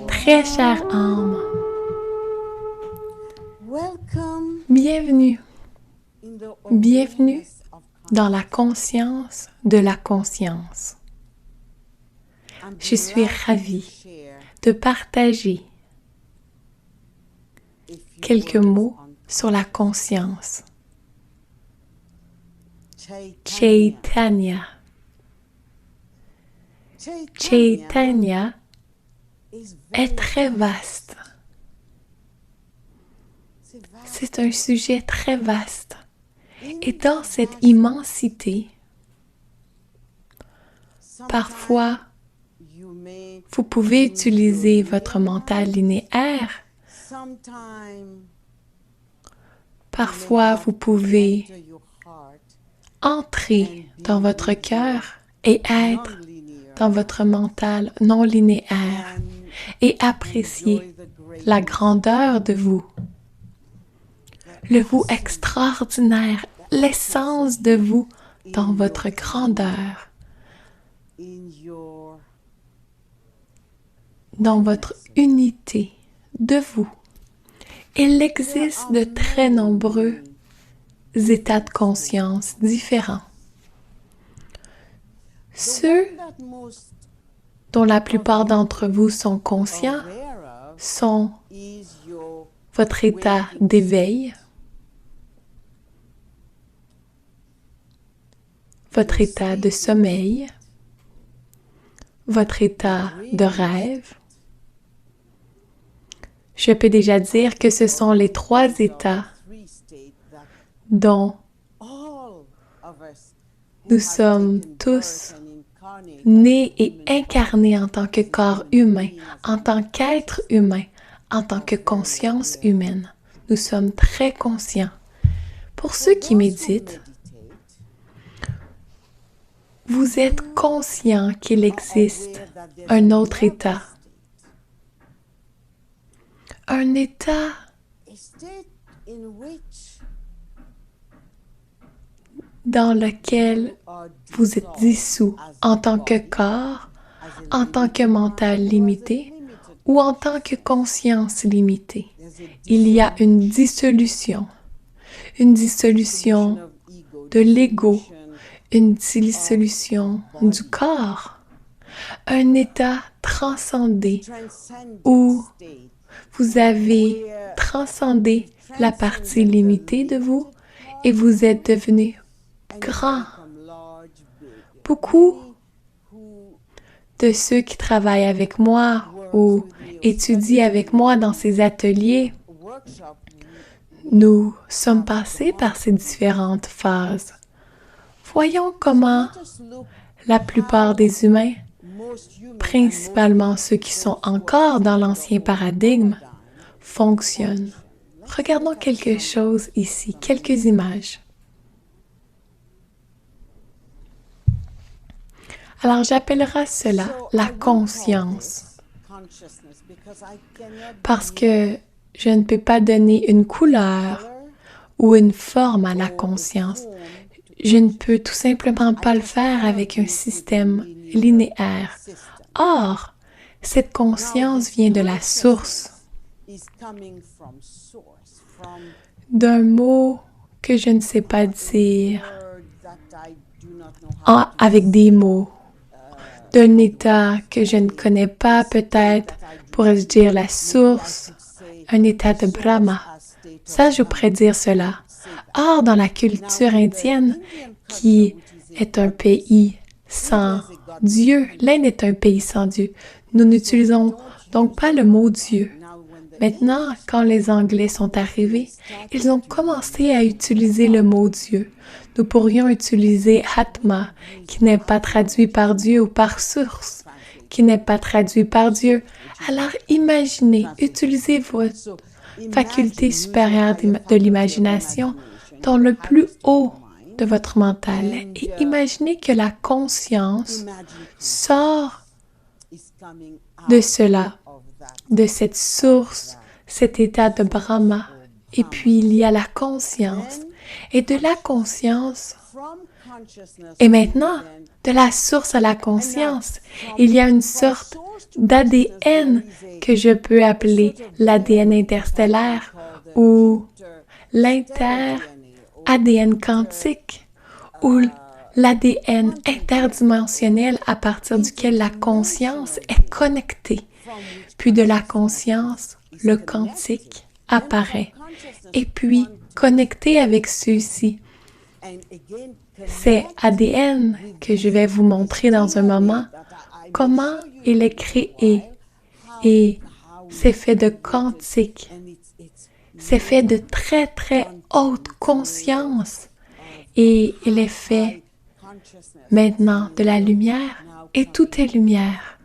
Très chère âme, bienvenue, bienvenue dans la conscience de la conscience. Je suis ravie de partager quelques mots sur la conscience. Chaitanya. Chaitanya est très vaste. C'est un sujet très vaste. Et dans cette immensité, parfois, vous pouvez utiliser votre mental linéaire. Parfois, vous pouvez entrer dans votre cœur et être dans votre mental non linéaire et apprécier la grandeur de vous, le vous extraordinaire, l'essence de vous dans votre grandeur, dans votre unité de vous. Il existe de très nombreux états de conscience différents. Ceux dont la plupart d'entre vous sont conscients sont votre état d'éveil, votre état de sommeil, votre état de rêve. Je peux déjà dire que ce sont les trois états dont nous sommes tous nés et incarnés en tant que corps humain, en tant qu'être humain, en tant que conscience humaine. Nous sommes très conscients. Pour ceux qui méditent, vous êtes conscient qu'il existe un autre état. Un état dans lequel vous êtes dissous en tant que corps, en tant que mental limité ou en tant que conscience limitée. Il y a une dissolution de l'ego, une dissolution du corps, un état transcendé où vous avez transcendé la partie limitée de vous et vous êtes devenu grand. Beaucoup de ceux qui travaillent avec moi ou étudient avec moi dans ces ateliers, nous sommes passés par ces différentes phases. Voyons comment la plupart des humains, principalement ceux qui sont encore dans l'ancien paradigme, fonctionnent. Regardons quelque chose ici, quelques images. Alors, j'appellerai cela la conscience, parce que je ne peux pas donner une couleur ou une forme à la conscience. Je ne peux tout simplement pas le faire avec un système linéaire. Or, cette conscience vient de la source, d'un mot que je ne sais pas dire avec des mots, d'un état que je ne connais pas peut-être, pourrais-je dire la source, un état de Brahma. Ça, je pourrais dire cela. Or, dans la culture indienne, qui est un pays sans Dieu, l'Inde est un pays sans Dieu. Nous n'utilisons donc pas le mot Dieu. Maintenant, quand les Anglais sont arrivés, ils ont commencé à utiliser le mot Dieu. Nous pourrions utiliser Atma, qui n'est pas traduit par Dieu ou par source, qui n'est pas traduit par Dieu. Alors imaginez, utilisez votre faculté supérieure de l'imagination dans le plus haut de votre mental et imaginez que la conscience sort de cela, de cette source, cet état de Brahma. Et puis il y a la conscience. Et de la conscience Et maintenant, de la source à la conscience, il y a une sorte d'ADN que je peux appeler l'ADN interstellaire ou l'inter-ADN quantique ou l'ADN interdimensionnel à partir duquel la conscience est connectée. Puis de la conscience, le quantique apparaît. Et puis, connecté avec ceux-ci. C'est ADN que je vais vous montrer dans un moment, comment il est créé. Et c'est fait de quantique. C'est fait de très, très haute conscience. Et il est fait maintenant de la lumière. Et tout est lumière.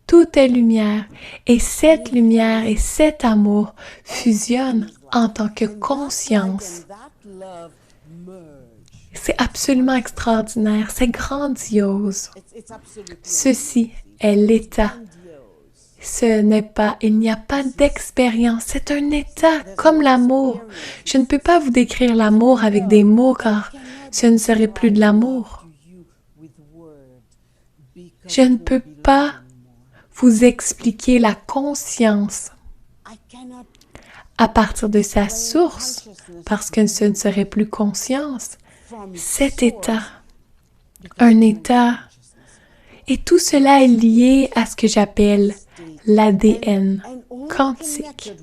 Tout est lumière. Et cette lumière et cet amour fusionnent en tant que conscience. C'est absolument extraordinaire, c'est grandiose. Ceci est l'état. Il n'y a pas d'expérience, c'est un état comme l'amour. Je ne peux pas vous décrire l'amour avec des mots car ce ne serait plus de l'amour. Je ne peux pas vous expliquer la conscience à partir de sa source, parce que ce ne serait plus conscience, cet état, un état, et tout cela est lié à ce que j'appelle l'ADN quantique,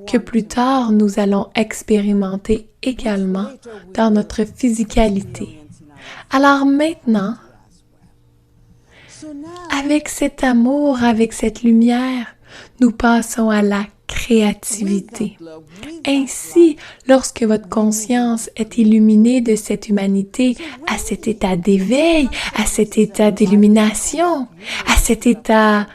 que plus tard nous allons expérimenter également dans notre physicalité. Alors maintenant, avec cet amour, avec cette lumière, nous passons à la créativité. Ainsi, lorsque votre conscience est illuminée de cette humanité, à cet état d'éveil, à cet état d'illumination, à cet état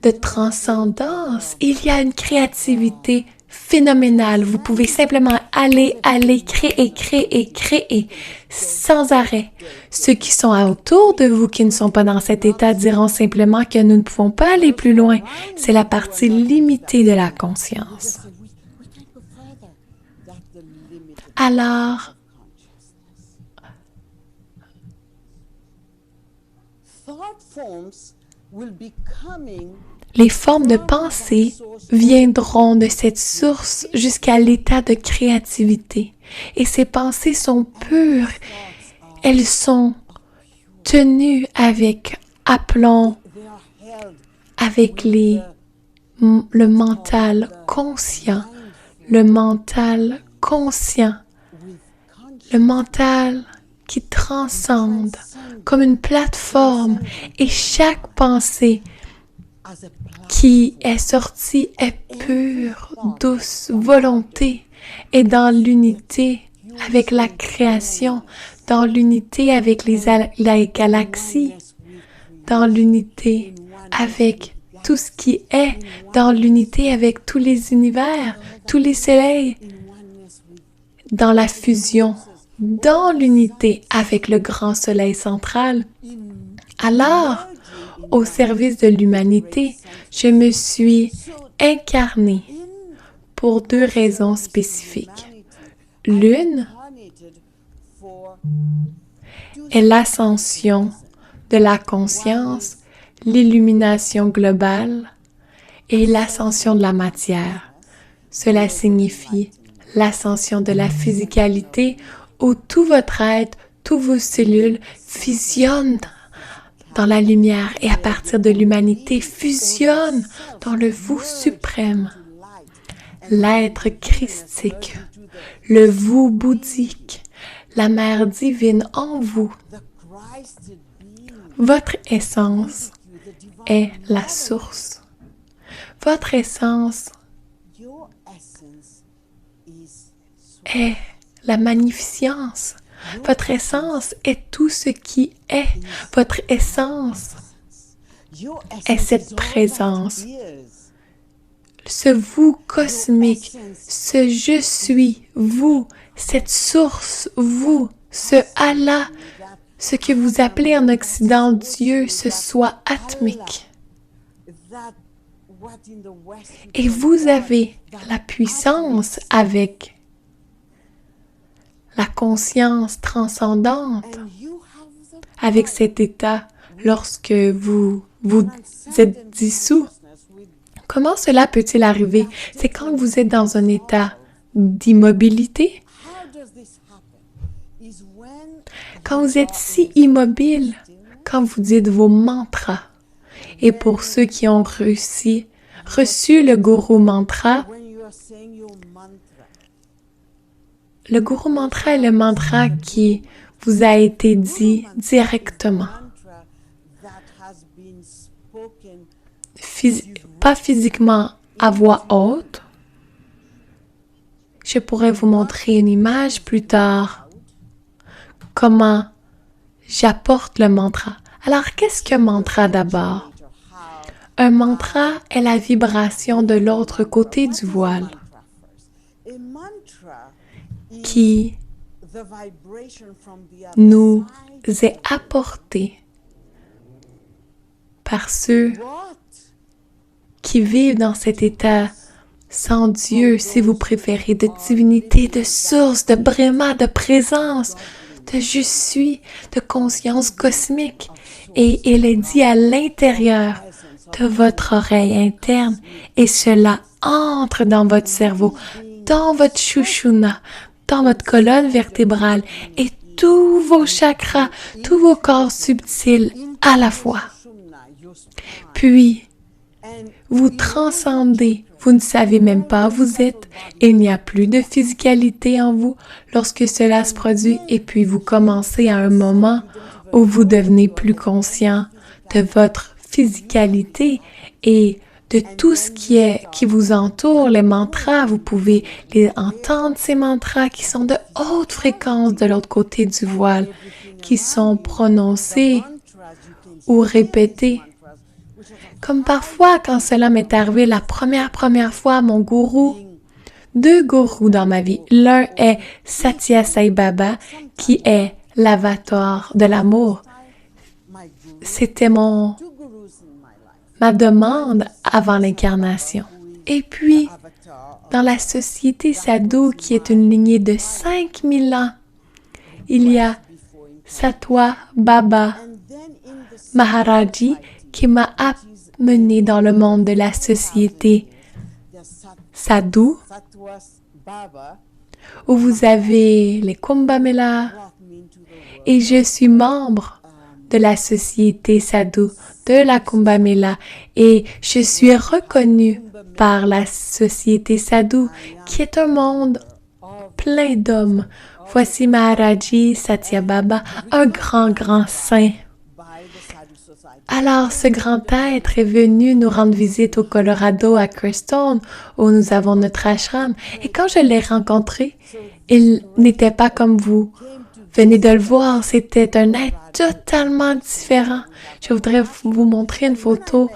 de transcendance, il y a une créativité phénoménale. Vous pouvez simplement aller, créer, sans arrêt. Ceux qui sont autour de vous, qui ne sont pas dans cet état, diront simplement que nous ne pouvons pas aller plus loin. C'est la partie limitée de la conscience. Alors, les formes de pensée viendront de cette source jusqu'à l'état de créativité. Et ces pensées sont pures. Elles sont tenues avec aplomb, avec le mental conscient. Le mental conscient. Le mental qui transcende comme une plateforme. Et chaque pensée qui est sortie est pure, douce, volonté, et dans l'unité avec la création, dans l'unité avec les galaxies, dans l'unité avec tout ce qui est, dans l'unité avec tous les univers, tous les soleils, dans la fusion, dans l'unité avec le grand soleil central. Alors, au service de l'humanité, je me suis incarnée pour deux raisons spécifiques. L'une est l'ascension de la conscience, l'illumination globale et l'ascension de la matière. Cela signifie l'ascension de la physicalité où tout votre être, tous vos cellules fusionnent dans la lumière et à partir de l'humanité fusionnent dans le vous suprême, l'être christique, le vous bouddhique, la mère divine en vous. Votre essence est la source. Votre essence est la magnificence. Votre essence est tout ce qui est. Votre essence est cette présence. Ce vous cosmique, ce je suis, vous, cette source, vous, ce Allah, ce que vous appelez en Occident Dieu, ce soi atmique. Et vous avez la puissance avec la conscience transcendante, avec cet état lorsque vous êtes dissous. Comment cela peut-il arriver? C'est quand vous êtes dans un état d'immobilité. Quand vous êtes si immobile, quand vous dites vos mantras. Et pour ceux qui ont reçu le Guru Mantra, le Guru Mantra est le mantra qui vous a été dit directement. Pas physiquement à voix haute. Je pourrais vous montrer une image plus tard. Comment j'apporte le mantra. Alors, qu'est-ce qu'un mantra d'abord? Un mantra est la vibration de l'autre côté du voile qui nous est apportée par ceux qui vivent dans cet état sans Dieu, si vous préférez, de divinité, de source, de Brahma, de présence, de je suis, de conscience cosmique. Et il est dit à l'intérieur de votre oreille interne et cela entre dans votre cerveau, dans votre Shushumna, dans votre colonne vertébrale et tous vos chakras, tous vos corps subtils à la fois. Puis, vous transcendez, vous ne savez même pas où vous êtes, il n'y a plus de physicalité en vous lorsque cela se produit et puis vous commencez à un moment où vous devenez plus conscient de votre physicalité et de tout ce qui vous entoure, les mantras, vous pouvez entendre ces mantras qui sont de haute fréquence de l'autre côté du voile, qui sont prononcés ou répétés. Comme parfois, quand cela m'est arrivé la première fois, mon gourou, 2 gourous dans ma vie. L'un est Satya Sai Baba, qui est l'avatar de l'amour. C'était ma demande avant l'incarnation. Et puis, dans la société Sadhu, qui est une lignée de 5000 ans, il y a Satwa Baba Maharaji qui m'a amené dans le monde de la société Sadhu, où vous avez les Kumbh Mela, et je suis membre de la société Sadhu, de la Kumbh Mela, et je suis reconnue par la société Sadhu, qui est un monde plein d'hommes. Voici Maharaji Satya Baba, un grand saint. Alors, ce grand être est venu nous rendre visite au Colorado, à Crestone, où nous avons notre ashram. Et quand je l'ai rencontré, il n'était pas comme vous venez de le voir, c'était un être totalement différent. Je voudrais vous montrer une photo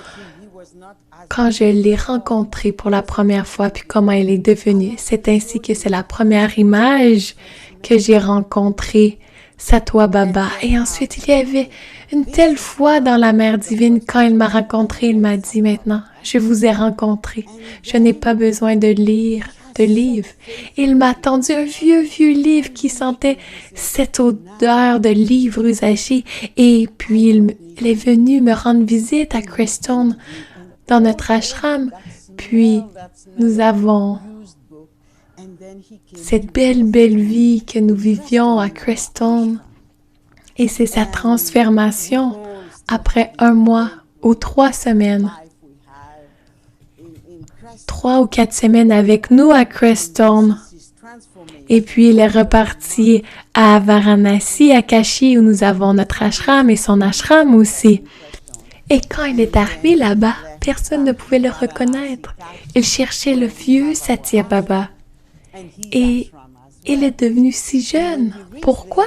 quand je l'ai rencontré pour la première fois, puis comment il est devenu. C'est ainsi que c'est la première image que j'ai rencontré Satwa Baba. Et ensuite, il y avait une telle foi dans la Mère divine. Quand il m'a rencontré, il m'a dit maintenant, je vous ai rencontré. Je n'ai pas besoin de lire de livres. Il m'a tendu un vieux livre qui sentait cette odeur de livres usagés. Et puis, il est venu me rendre visite à Crestone dans notre ashram. Puis, nous avons cette belle vie que nous vivions à Crestone. Et c'est sa transformation après 1 mois ou 3 semaines. 3 ou 4 semaines avec nous à Crestone. Et puis il est reparti à Varanasi, à Kashi, où nous avons notre ashram et son ashram aussi. Et quand il est arrivé là-bas, personne ne pouvait le reconnaître. Il cherchait le vieux Satya Baba. Et il est devenu si jeune. Pourquoi?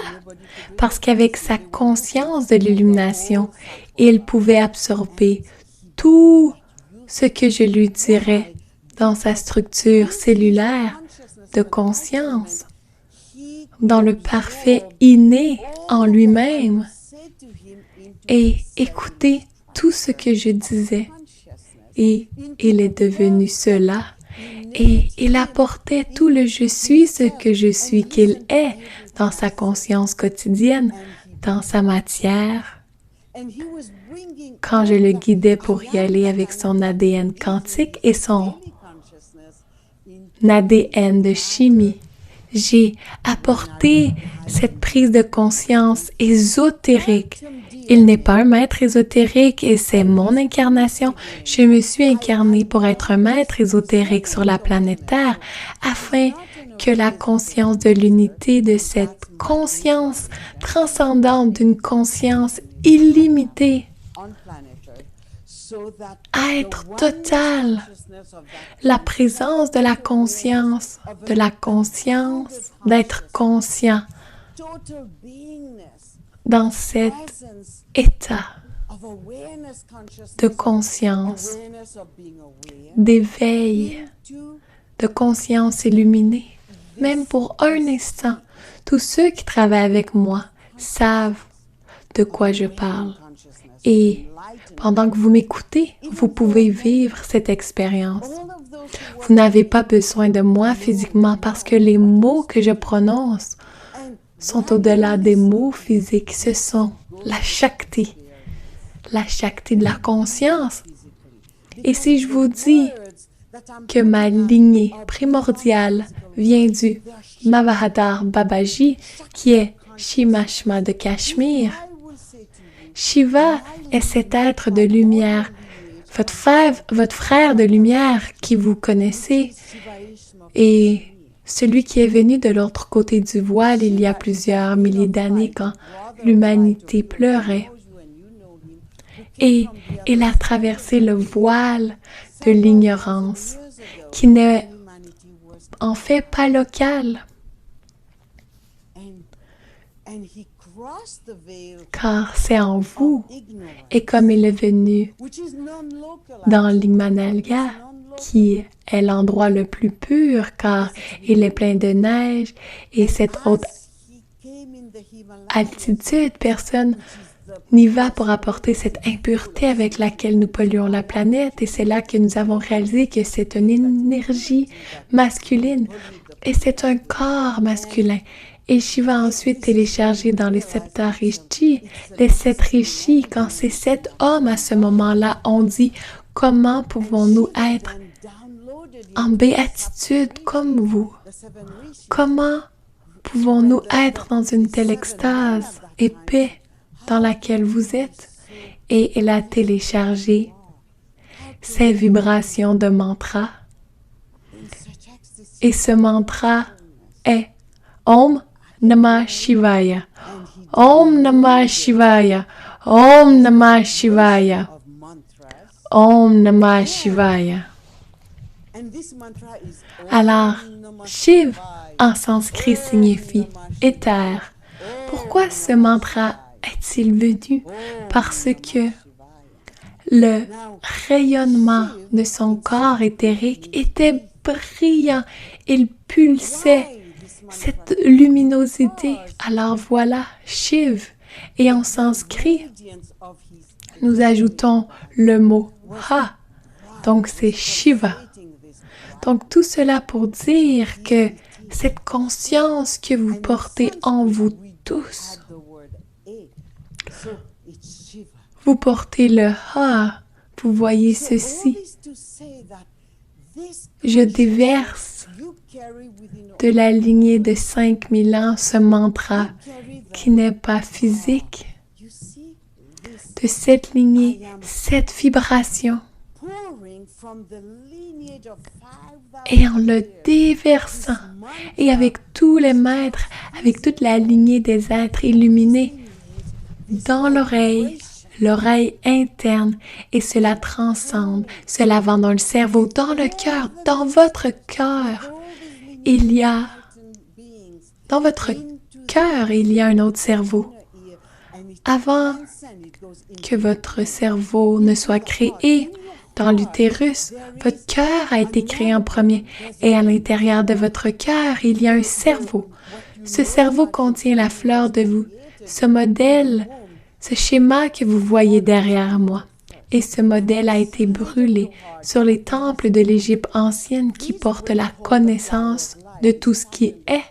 Parce qu'avec sa conscience de l'illumination, il pouvait absorber tout ce que je lui dirais dans sa structure cellulaire de conscience, dans le parfait inné en lui-même, et écouter tout ce que je disais. et il est devenu cela. Et il apportait tout le je suis ce que je suis qu'il est dans sa conscience quotidienne, dans sa matière. Quand je le guidais pour y aller avec son ADN quantique et son ADN de chimie, j'ai apporté cette prise de conscience ésotérique. Il n'est pas un maître ésotérique et c'est mon incarnation. Je me suis incarnée pour être un maître ésotérique sur la planète Terre afin que la conscience de l'unité, de cette conscience transcendante, d'une conscience illimitée, être total, la présence de la conscience, d'être conscient dans cet état de conscience, d'éveil, de conscience illuminée. Même pour un instant, tous ceux qui travaillent avec moi savent de quoi je parle. Et pendant que vous m'écoutez, vous pouvez vivre cette expérience. Vous n'avez pas besoin de moi physiquement parce que les mots que je prononce sont au-delà des mots physiques. Ce sont la Shakti de la conscience. Et si je vous dis que ma lignée primordiale vient du Mahavatar Babaji, qui est Shimashma de Cachemire, Shiva est cet être de lumière, votre frère de lumière qui vous connaissez, et celui qui est venu de l'autre côté du voile il y a plusieurs milliers d'années quand l'humanité pleurait. Et il a traversé le voile de l'ignorance, qui n'est en fait pas local. Car c'est en vous, et comme il est venu dans l'Himalaya, qui est l'endroit le plus pur, car il est plein de neige, et cette haute altitude, personne n'y va pour apporter cette impureté avec laquelle nous polluons la planète, et c'est là que nous avons réalisé que c'est une énergie masculine, et c'est un corps masculin. Et Shiva a ensuite téléchargé dans les Saptarishi, les 7 rishis, quand ces 7 hommes à ce moment-là ont dit « Comment pouvons-nous être en béatitude comme vous? Comment pouvons-nous être dans une telle extase et paix dans laquelle vous êtes? » Et il a téléchargé ces vibrations de mantra. Et ce mantra est Om Namah Shivaya, Om Namah Shivaya, Om Namah Shivaya, Om Namah Shivaya. Alors, Shiv en sanskrit signifie éther. Pourquoi ce mantra est-il venu? Parce que le rayonnement de son corps éthérique était brillant, il pulsait cette luminosité. Alors voilà, Shiv. Et en sanskrit, nous ajoutons le mot Ha. Donc c'est Shiva. Donc tout cela pour dire que cette conscience que vous portez en vous tous, vous portez le Ha. Vous voyez ceci. Je déverse de la lignée de 5000 ans ce mantra qui n'est pas physique. De cette lignée, cette vibration. Et en le déversant, et avec tous les maîtres, avec toute la lignée des êtres illuminés, dans l'oreille interne, et cela transcende, cela va dans le cerveau, dans le cœur, dans votre cœur. Dans votre cœur, il y a un autre cerveau. Avant que votre cerveau ne soit créé dans l'utérus, votre cœur a été créé en premier. Et à l'intérieur de votre cœur, il y a un cerveau. Ce cerveau contient la fleur de vous, ce modèle, ce schéma que vous voyez derrière moi. Et ce modèle a été brûlé sur les temples de l'Égypte ancienne qui portent la connaissance de tout ce qui est.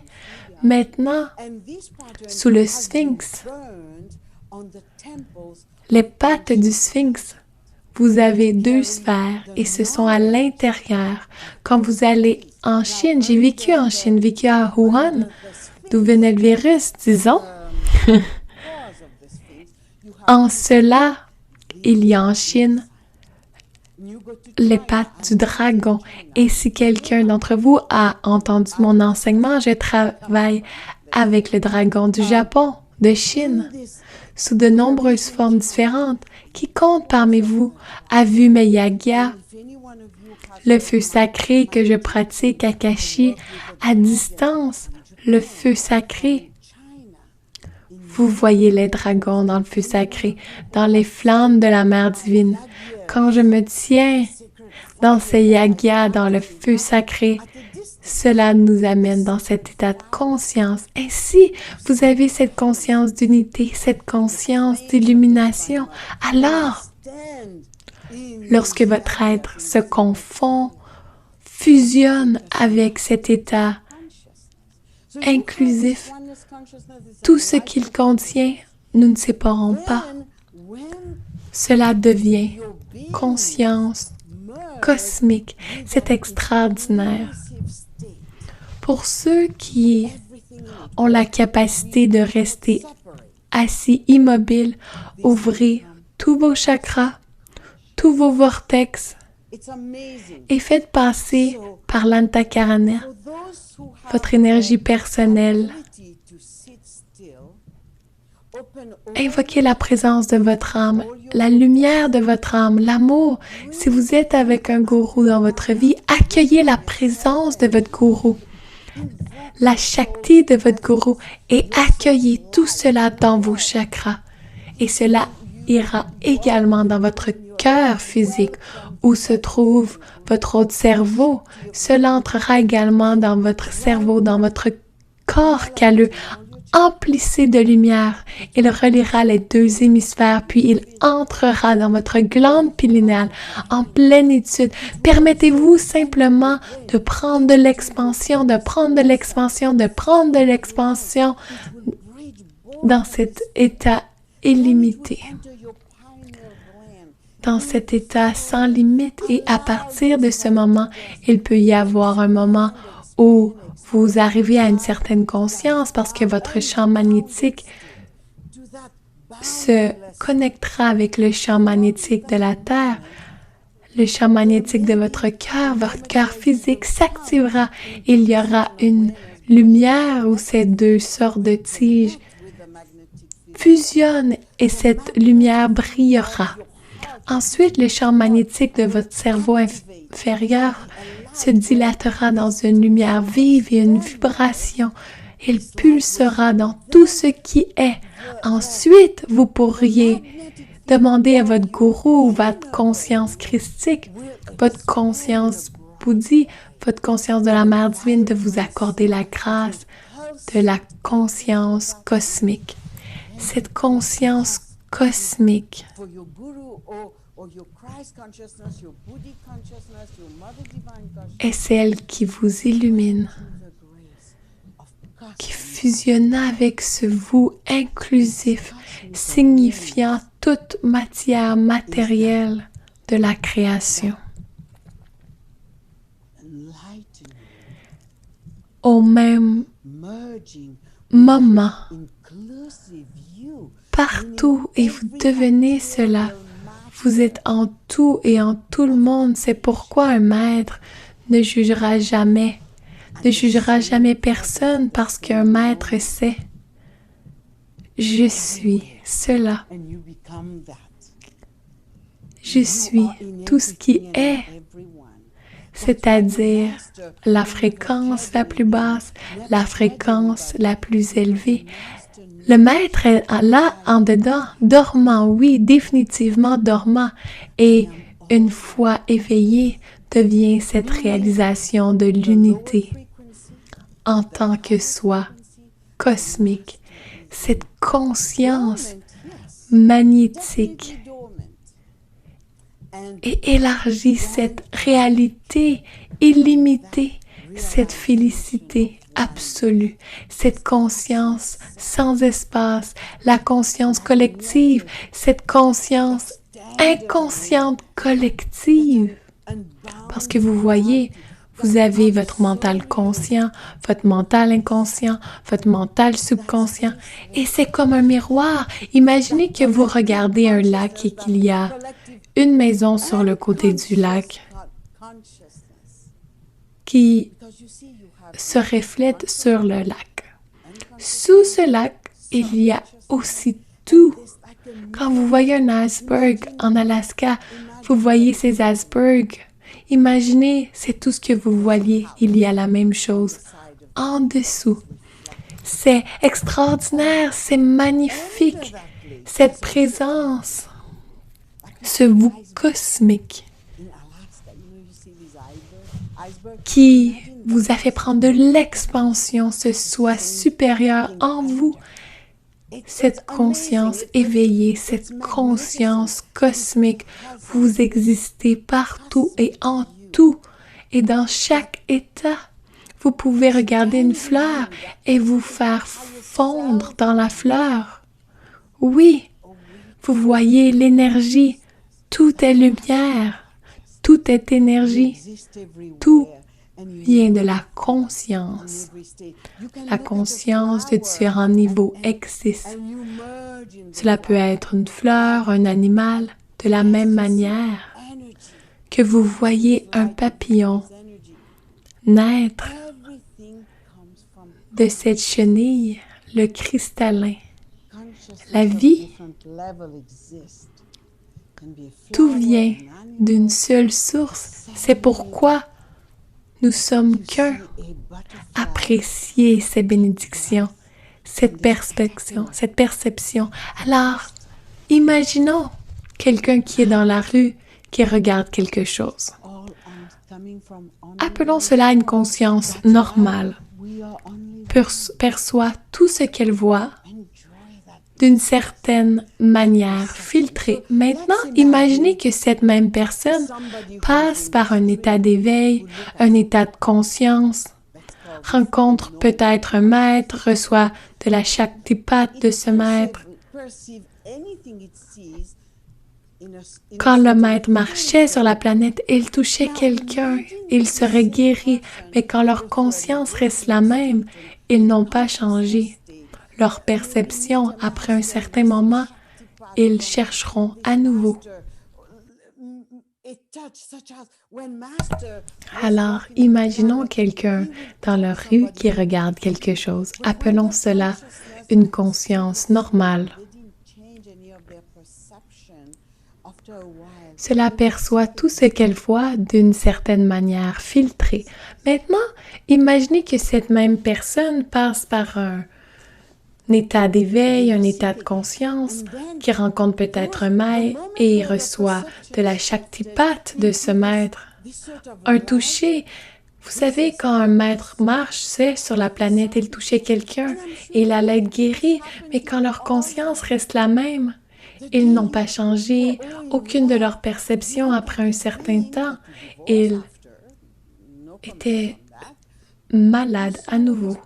Maintenant, sous le Sphinx, les pattes du Sphinx, vous avez 2 sphères et ce sont à l'intérieur. Quand vous allez en Chine, j'ai vécu en Chine, vécu à Wuhan, d'où venait le virus, disons. En cela, il y a en Chine les pattes du dragon. Et si quelqu'un d'entre vous a entendu mon enseignement, je travaille avec le dragon du Japon, de Chine, sous de nombreuses formes différentes. Quiconque parmi vous a vu mes yagyas, le feu sacré que je pratique à Kashi, à distance, le feu sacré. Vous voyez les dragons dans le feu sacré, dans les flammes de la mer divine. Quand je me tiens dans ces yagyas, dans le feu sacré, cela nous amène dans cet état de conscience. Ainsi, vous avez cette conscience d'unité, cette conscience d'illumination. Alors, lorsque votre être se confond, fusionne avec cet état inclusif, tout ce qu'il contient, nous ne séparons pas. Cela devient conscience cosmique. C'est extraordinaire. Pour ceux qui ont la capacité de rester assis immobiles, ouvrez tous vos chakras, tous vos vortex et faites passer par l'antakarana votre énergie personnelle. Invoquez la présence de votre âme, la lumière de votre âme, l'amour. Si vous êtes avec un gourou dans votre vie, accueillez la présence de votre gourou, la shakti de votre gourou et accueillez tout cela dans vos chakras. Et cela ira également dans votre cœur physique où se trouve votre autre cerveau. Cela entrera également dans votre cerveau, dans votre corps calleux. Emplissez de lumière. Il reliera les 2 hémisphères, puis il entrera dans votre glande pinéale en plénitude. Permettez-vous simplement de prendre de l'expansion, de prendre de l'expansion, de prendre de l'expansion dans cet état illimité, dans cet état sans limite. Et à partir de ce moment, il peut y avoir un moment où vous arrivez à une certaine conscience parce que votre champ magnétique se connectera avec le champ magnétique de la Terre. Le champ magnétique de votre cœur physique s'activera. Il y aura une lumière où ces 2 sortes de tiges fusionnent et cette lumière brillera. Ensuite, le champ magnétique de votre cerveau inférieur se dilatera dans une lumière vive et une vibration. Il pulsera dans tout ce qui est. Ensuite, vous pourriez demander à votre gourou ou votre conscience christique, votre conscience bouddhique, votre conscience de la mère divine de vous accorder la grâce de la conscience cosmique. Cette conscience cosmique est celle qui vous illumine, qui fusionne avec ce vous inclusif, signifiant toute matière matérielle de la création. Au même moment, partout, et vous devenez cela. Vous êtes en tout et en tout le monde. C'est pourquoi un maître ne jugera jamais personne parce qu'un maître sait. Je suis cela. Je suis tout ce qui est, c'est-à-dire la fréquence la plus basse, la fréquence la plus élevée. Le maître est là en dedans, dormant, oui, définitivement dormant. Et une fois éveillé, devient cette réalisation de l'unité en tant que soi cosmique, cette conscience magnétique et élargit cette réalité illimitée, cette félicité absolue, cette conscience sans espace, la conscience collective, cette conscience inconsciente collective. Parce que vous voyez, vous avez votre mental conscient, votre mental inconscient, votre mental subconscient, et c'est comme un miroir. Imaginez que vous regardez un lac et qu'il y a une maison sur le côté du lac qui se reflète sur le lac. Sous ce lac, il y a aussi tout. Quand vous voyez un iceberg en Alaska, vous voyez ces icebergs. Imaginez, c'est tout ce que vous voyez. Il y a la même chose en dessous. C'est extraordinaire, c'est magnifique. Cette présence, ce vous cosmique qui vous a fait prendre de l'expansion, ce soi supérieur en vous, cette conscience éveillée, cette conscience cosmique, vous existez partout et en tout et dans chaque état. Vous pouvez regarder une fleur et vous faire fondre dans la fleur. Oui, vous voyez l'énergie, tout est lumière, tout est énergie, tout vient de la conscience. La conscience de différents niveaux existe. Cela peut être une fleur, un animal, de la même manière que vous voyez un papillon naître de cette chenille, le cristallin. La vie, tout vient d'une seule source. C'est pourquoi nous sommes qu'un. Appréciez ces bénédictions, cette perception. Alors, imaginons quelqu'un qui est dans la rue, qui regarde quelque chose. Appelons cela une conscience normale. Perçoit tout ce qu'elle voit d'une certaine manière, filtrée. Maintenant, imaginez que cette même personne passe par un état d'éveil, un état de conscience, rencontre peut-être un maître, reçoit de la Shaktipat de ce maître. Quand le maître marchait sur la planète, il touchait quelqu'un, il serait guéri, mais quand leur conscience reste la même, ils n'ont pas changé. Leur perception, après un certain moment, ils chercheront à nouveau. Alors, imaginons quelqu'un dans la rue qui regarde quelque chose. Appelons cela une conscience normale. Cela perçoit tout ce qu'elle voit d'une certaine manière filtrée. Maintenant, imaginez que cette même personne passe par un état d'éveil, un état de conscience, qui rencontre peut-être un maître et reçoit de la Shaktipat de ce maître. Un toucher. Vous savez, quand un maître marche, c'est sur la planète, il touchait quelqu'un et il allait être guéri, mais quand leur conscience reste la même, ils n'ont pas changé aucune de leurs perceptions après un certain temps. Ils étaient malades à nouveau.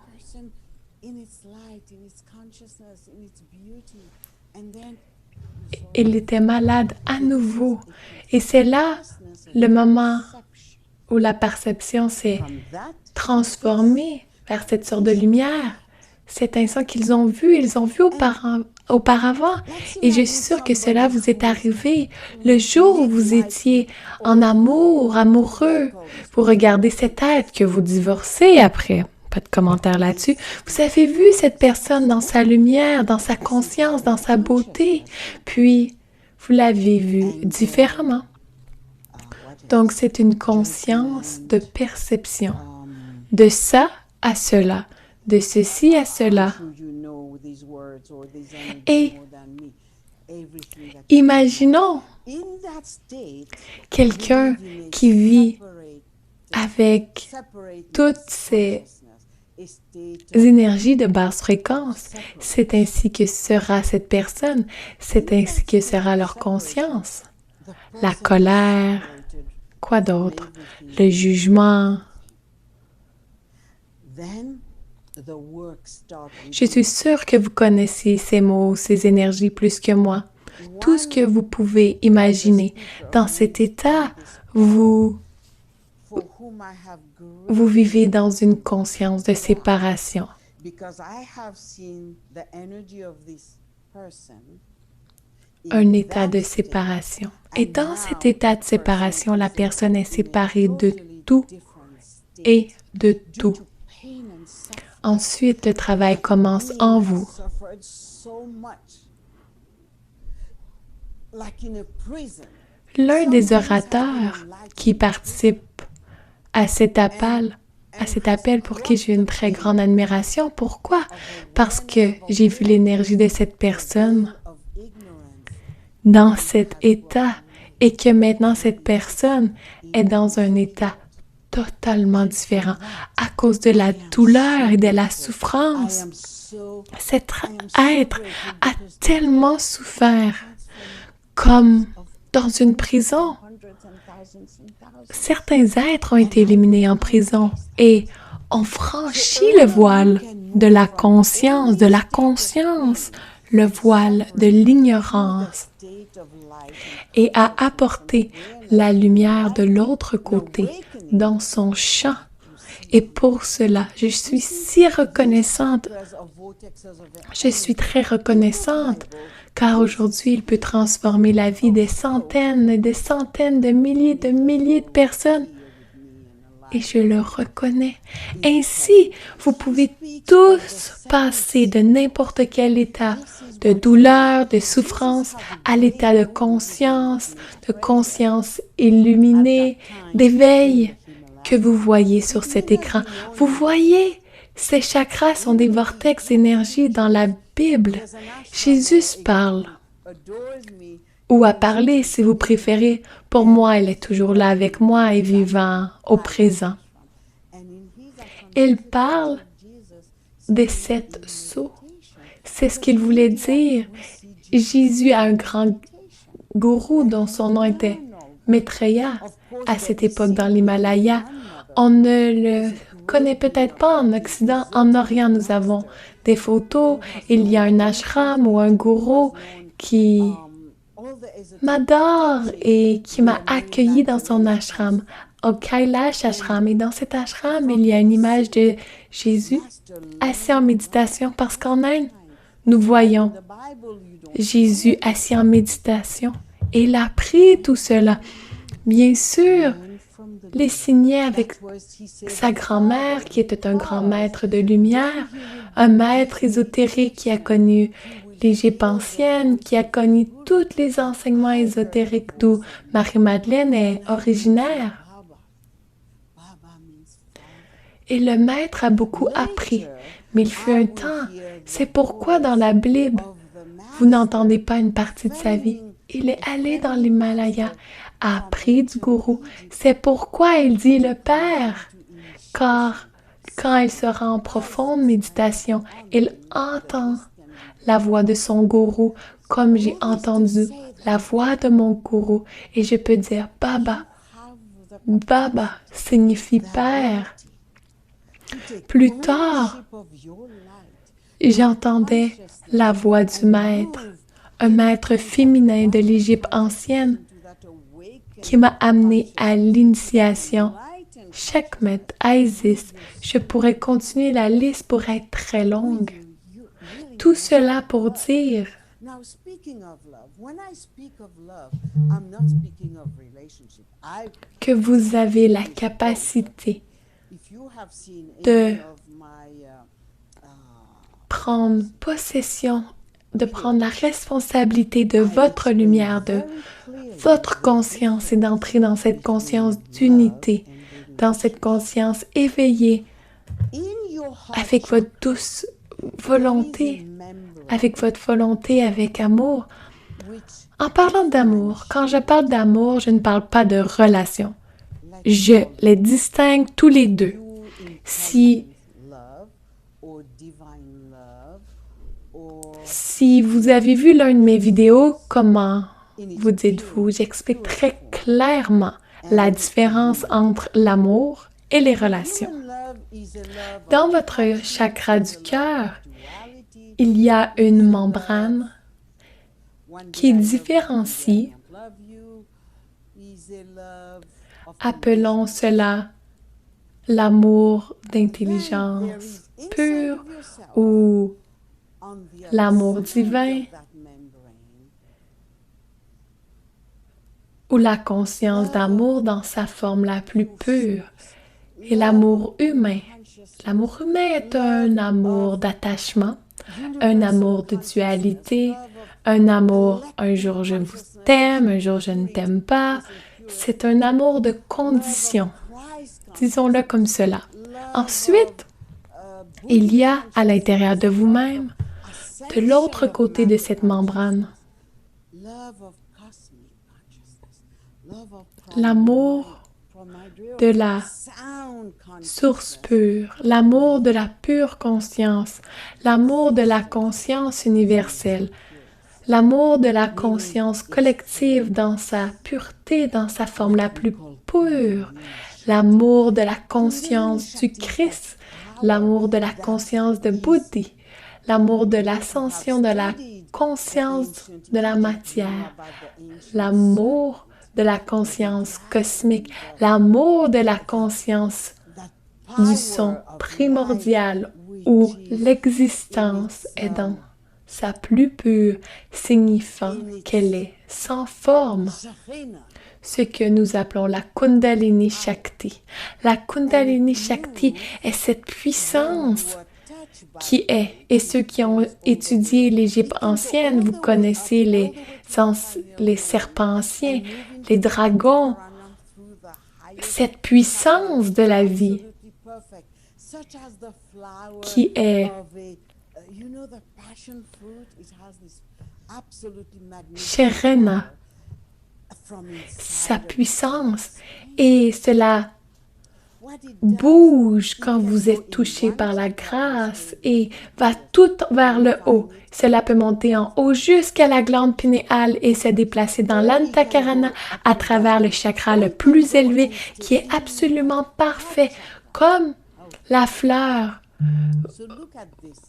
Il était malade à nouveau. Et c'est là le moment où la perception s'est transformée vers cette sorte de lumière. Cet instant qu'ils ont vu, ils ont vu auparavant. Et je suis sûre que cela vous est arrivé le jour où vous étiez en amour, amoureux. Vous regardez cet être que vous divorcez après. Pas de commentaire là-dessus. Vous avez vu cette personne dans sa lumière, dans sa conscience, dans sa beauté. Puis, vous l'avez vue différemment. Donc, c'est une conscience de perception. De ça à cela. De ceci à cela. Et imaginons quelqu'un qui vit avec toutes ces énergies de basse fréquence. C'est ainsi que sera cette personne, c'est ainsi que sera leur conscience. la colère, quoi d'autre? Le jugement. Je suis sûre que vous connaissez ces mots, ces énergies plus que moi. Tout ce que vous pouvez imaginer. Dans cet état, vous vivez dans une conscience de séparation. Un état de séparation. Et dans cet état de séparation, la personne est séparée de tout et de tout. Ensuite, le travail commence en vous. L'un des orateurs qui participe à cet appel pour qui j'ai une très grande admiration. Pourquoi? Parce que j'ai vu l'énergie de cette personne dans cet état et que maintenant cette personne est dans un état totalement différent à cause de la douleur et de la souffrance. Cet être a tellement souffert comme dans une prison. Certains êtres ont été éliminés en prison et ont franchi le voile de la conscience, le voile de l'ignorance et a apporté la lumière de l'autre côté dans son champ. Et pour cela, je suis si reconnaissante. Je suis très reconnaissante car aujourd'hui, il peut transformer la vie des centaines et des centaines de milliers de personnes. Et je le reconnais. Ainsi, vous pouvez tous passer de n'importe quel état de douleur, de souffrance, à l'état de conscience illuminée, d'éveil que vous voyez sur cet écran. Vous voyez, ces chakras sont des vortex d'énergie dans la Bible. Jésus parle, ou a parlé si vous préférez. Pour moi, il est toujours là avec moi et vivant au présent. Il parle des 7 sceaux. C'est ce qu'il voulait dire. Jésus a un grand gourou dont son nom était Maitreya à cette époque dans l'Himalaya. On ne le connaît peut-être pas en Occident. En Orient, nous avons des photos. Il y a un ashram ou un gourou qui m'adore et qui m'a accueilli dans son ashram, au Kailash Ashram. Et dans cet ashram, il y a une image de Jésus assis en méditation parce qu'en Inde, nous voyons Jésus assis en méditation. Et il a pris tout cela. Bien sûr, les signait avec sa grand-mère qui était un grand maître de lumière, un maître ésotérique qui a connu l'Égypte ancienne, qui a connu tous les enseignements ésotériques d'où Marie-Madeleine est originaire. Et le maître a beaucoup appris, mais il fut un temps. C'est pourquoi dans la Bible, vous n'entendez pas une partie de sa vie. Il est allé dans l'Himalaya, a appris du gourou. C'est pourquoi il dit le Père, car quand il sera en profonde méditation, il entend la voix de son gourou comme j'ai entendu la voix de mon gourou. Et je peux dire Baba. Baba signifie Père. Plus tard, j'entendais la voix du maître, un maître féminin de l'Égypte ancienne qui m'a amené à l'initiation. Sekhmet, Isis, je pourrais continuer la liste pour être très longue. Tout cela pour dire que vous avez la capacité de prendre possession, de prendre la responsabilité de votre lumière, de votre conscience et d'entrer dans cette conscience d'unité, dans cette conscience éveillée, avec votre douce volonté, avec amour. En parlant d'amour, quand je parle d'amour, je ne parle pas de relation. Je les distingue tous les deux. Si vous avez vu l'un de mes vidéos, comment vous dites-vous, j'explique très clairement la différence entre l'amour et les relations. Dans votre chakra du cœur, il y a une membrane qui différencie, appelons cela l'amour d'intelligence pure ou l'amour divin ou la conscience d'amour dans sa forme la plus pure. Et l'amour humain. L'amour humain est un amour d'attachement, un amour de dualité, un amour un jour je vous t'aime, un jour je ne t'aime pas. C'est un amour de condition, disons-le comme cela. Ensuite, il y a à l'intérieur de vous-même, de l'autre côté de cette membrane, l'amour de la source pure, l'amour de la pure conscience, l'amour de la conscience universelle, l'amour de la conscience collective dans sa pureté, dans sa forme la plus pure, l'amour de la conscience du Christ, l'amour de la conscience de Bouddhi, l'amour de l'ascension de la conscience de la matière, l'amour de la conscience cosmique, l'amour de la conscience du son primordial où l'existence est dans sa plus pure, signifiant qu'elle est sans forme. Ce que nous appelons la Kundalini Shakti. La Kundalini Shakti est cette puissance qui est, et ceux qui ont étudié l'Égypte ancienne, vous connaissez les serpents anciens, les dragons, cette puissance de la vie qui est Sherena, sa puissance, et cela bouge quand vous êtes touché par la grâce et va tout vers le haut. Cela peut monter en haut jusqu'à la glande pinéale et se déplacer dans l'Antakarana à travers le chakra le plus élevé qui est absolument parfait, comme la fleur.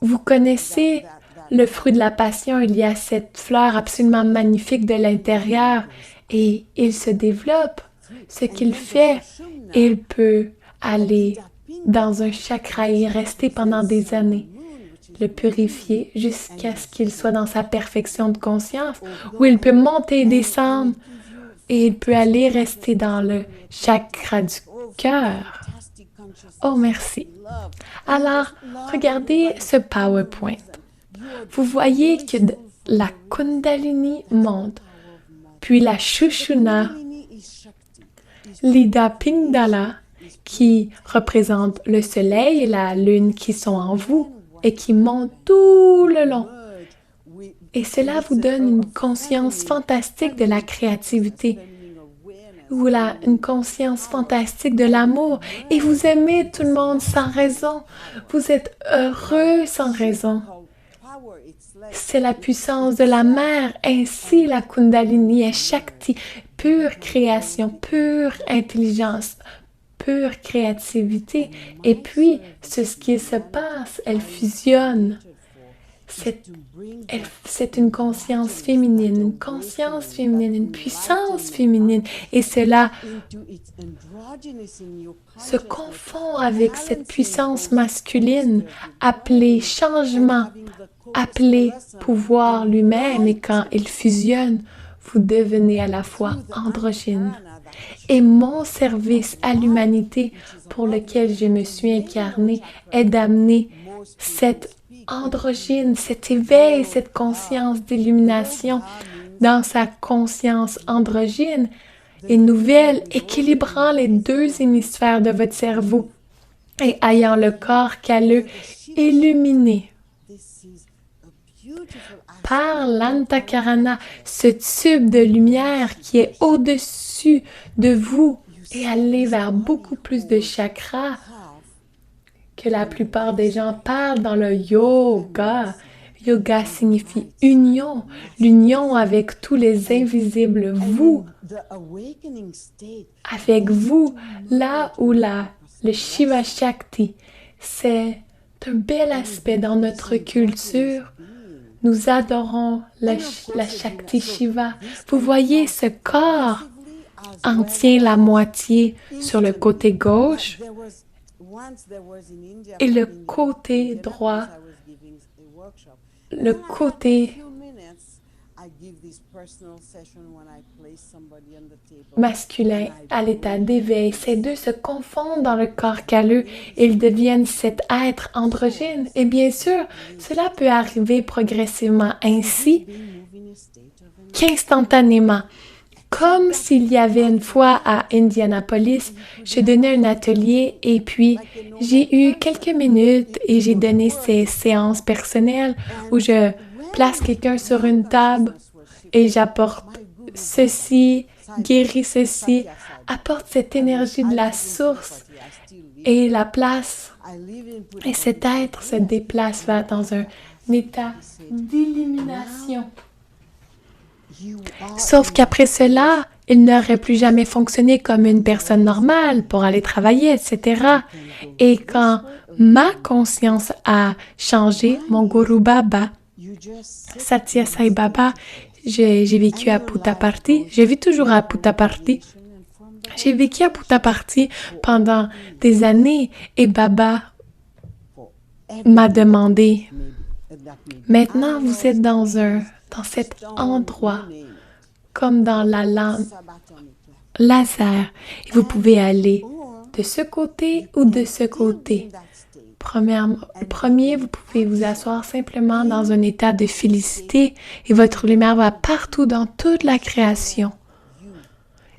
Vous connaissez le fruit de la passion, il y a cette fleur absolument magnifique de l'intérieur et il se développe. Ce qu'il fait, il peut aller dans un chakra et y rester pendant des années, le purifier jusqu'à ce qu'il soit dans sa perfection de conscience, où il peut monter et descendre et il peut aller rester dans le chakra du cœur. Oh, merci. Alors, regardez ce PowerPoint. Vous voyez que la Kundalini monte, puis la Shushuna, l'Ida Pingala, qui représente le soleil et la lune qui sont en vous et qui montent tout le long. Et cela vous donne une conscience fantastique de la créativité ou une conscience fantastique de l'amour et vous aimez tout le monde sans raison. Vous êtes heureux sans raison. C'est la puissance de la mer, ainsi la Kundalini est Shakti, pure création, pure intelligence, pure créativité. Et puis, ce qui se passe, elle fusionne. C'est une conscience féminine, une puissance féminine. Et cela se confond avec cette puissance masculine, appelée changement, appelée pouvoir lui-même. Et quand il fusionne, vous devenez à la fois androgyne. Et mon service à l'humanité pour lequel je me suis incarnée est d'amener cette androgyne, cet éveil, cette conscience d'illumination dans sa conscience androgyne et nouvelle, équilibrant les deux hémisphères de votre cerveau et ayant le corps calleux illuminé par l'Antakarana, ce tube de lumière qui est au-dessus de vous et aller vers beaucoup plus de chakras que la plupart des gens parlent dans le yoga. Yoga signifie union, l'union avec tous les invisibles, vous, avec vous, là où le Shiva Shakti, c'est un bel aspect dans notre culture. Nous adorons la Shakti Shiva. Vous voyez ce corps en tient la moitié sur le côté gauche et le côté droit, le côté masculin à l'état d'éveil. Ces deux se confondent dans le corps calleux et ils deviennent cet être androgyne. Et bien sûr, cela peut arriver progressivement ainsi qu'instantanément. Comme s'il y avait une fois à Indianapolis, je donnais un atelier et puis j'ai eu quelques minutes et j'ai donné ces séances personnelles où je place quelqu'un sur une table et j'apporte ceci, guéris ceci, apporte cette énergie de la source et la place. Et cet être se déplace dans un état d'illumination. Sauf qu'après cela, il n'aurait plus jamais fonctionné comme une personne normale pour aller travailler, etc. Et quand ma conscience a changé, mon Guru Baba, Satya Sai Baba, j'ai vécu à Puttaparthi, je vis toujours à Puttaparthi. J'ai vécu à Puttaparthi pendant des années et Baba m'a demandé, maintenant vous êtes dans cet endroit, comme dans la lampe laser, et vous pouvez aller de ce côté ou de ce côté. Premier, vous pouvez vous asseoir simplement dans un état de félicité et votre lumière va partout dans toute la création.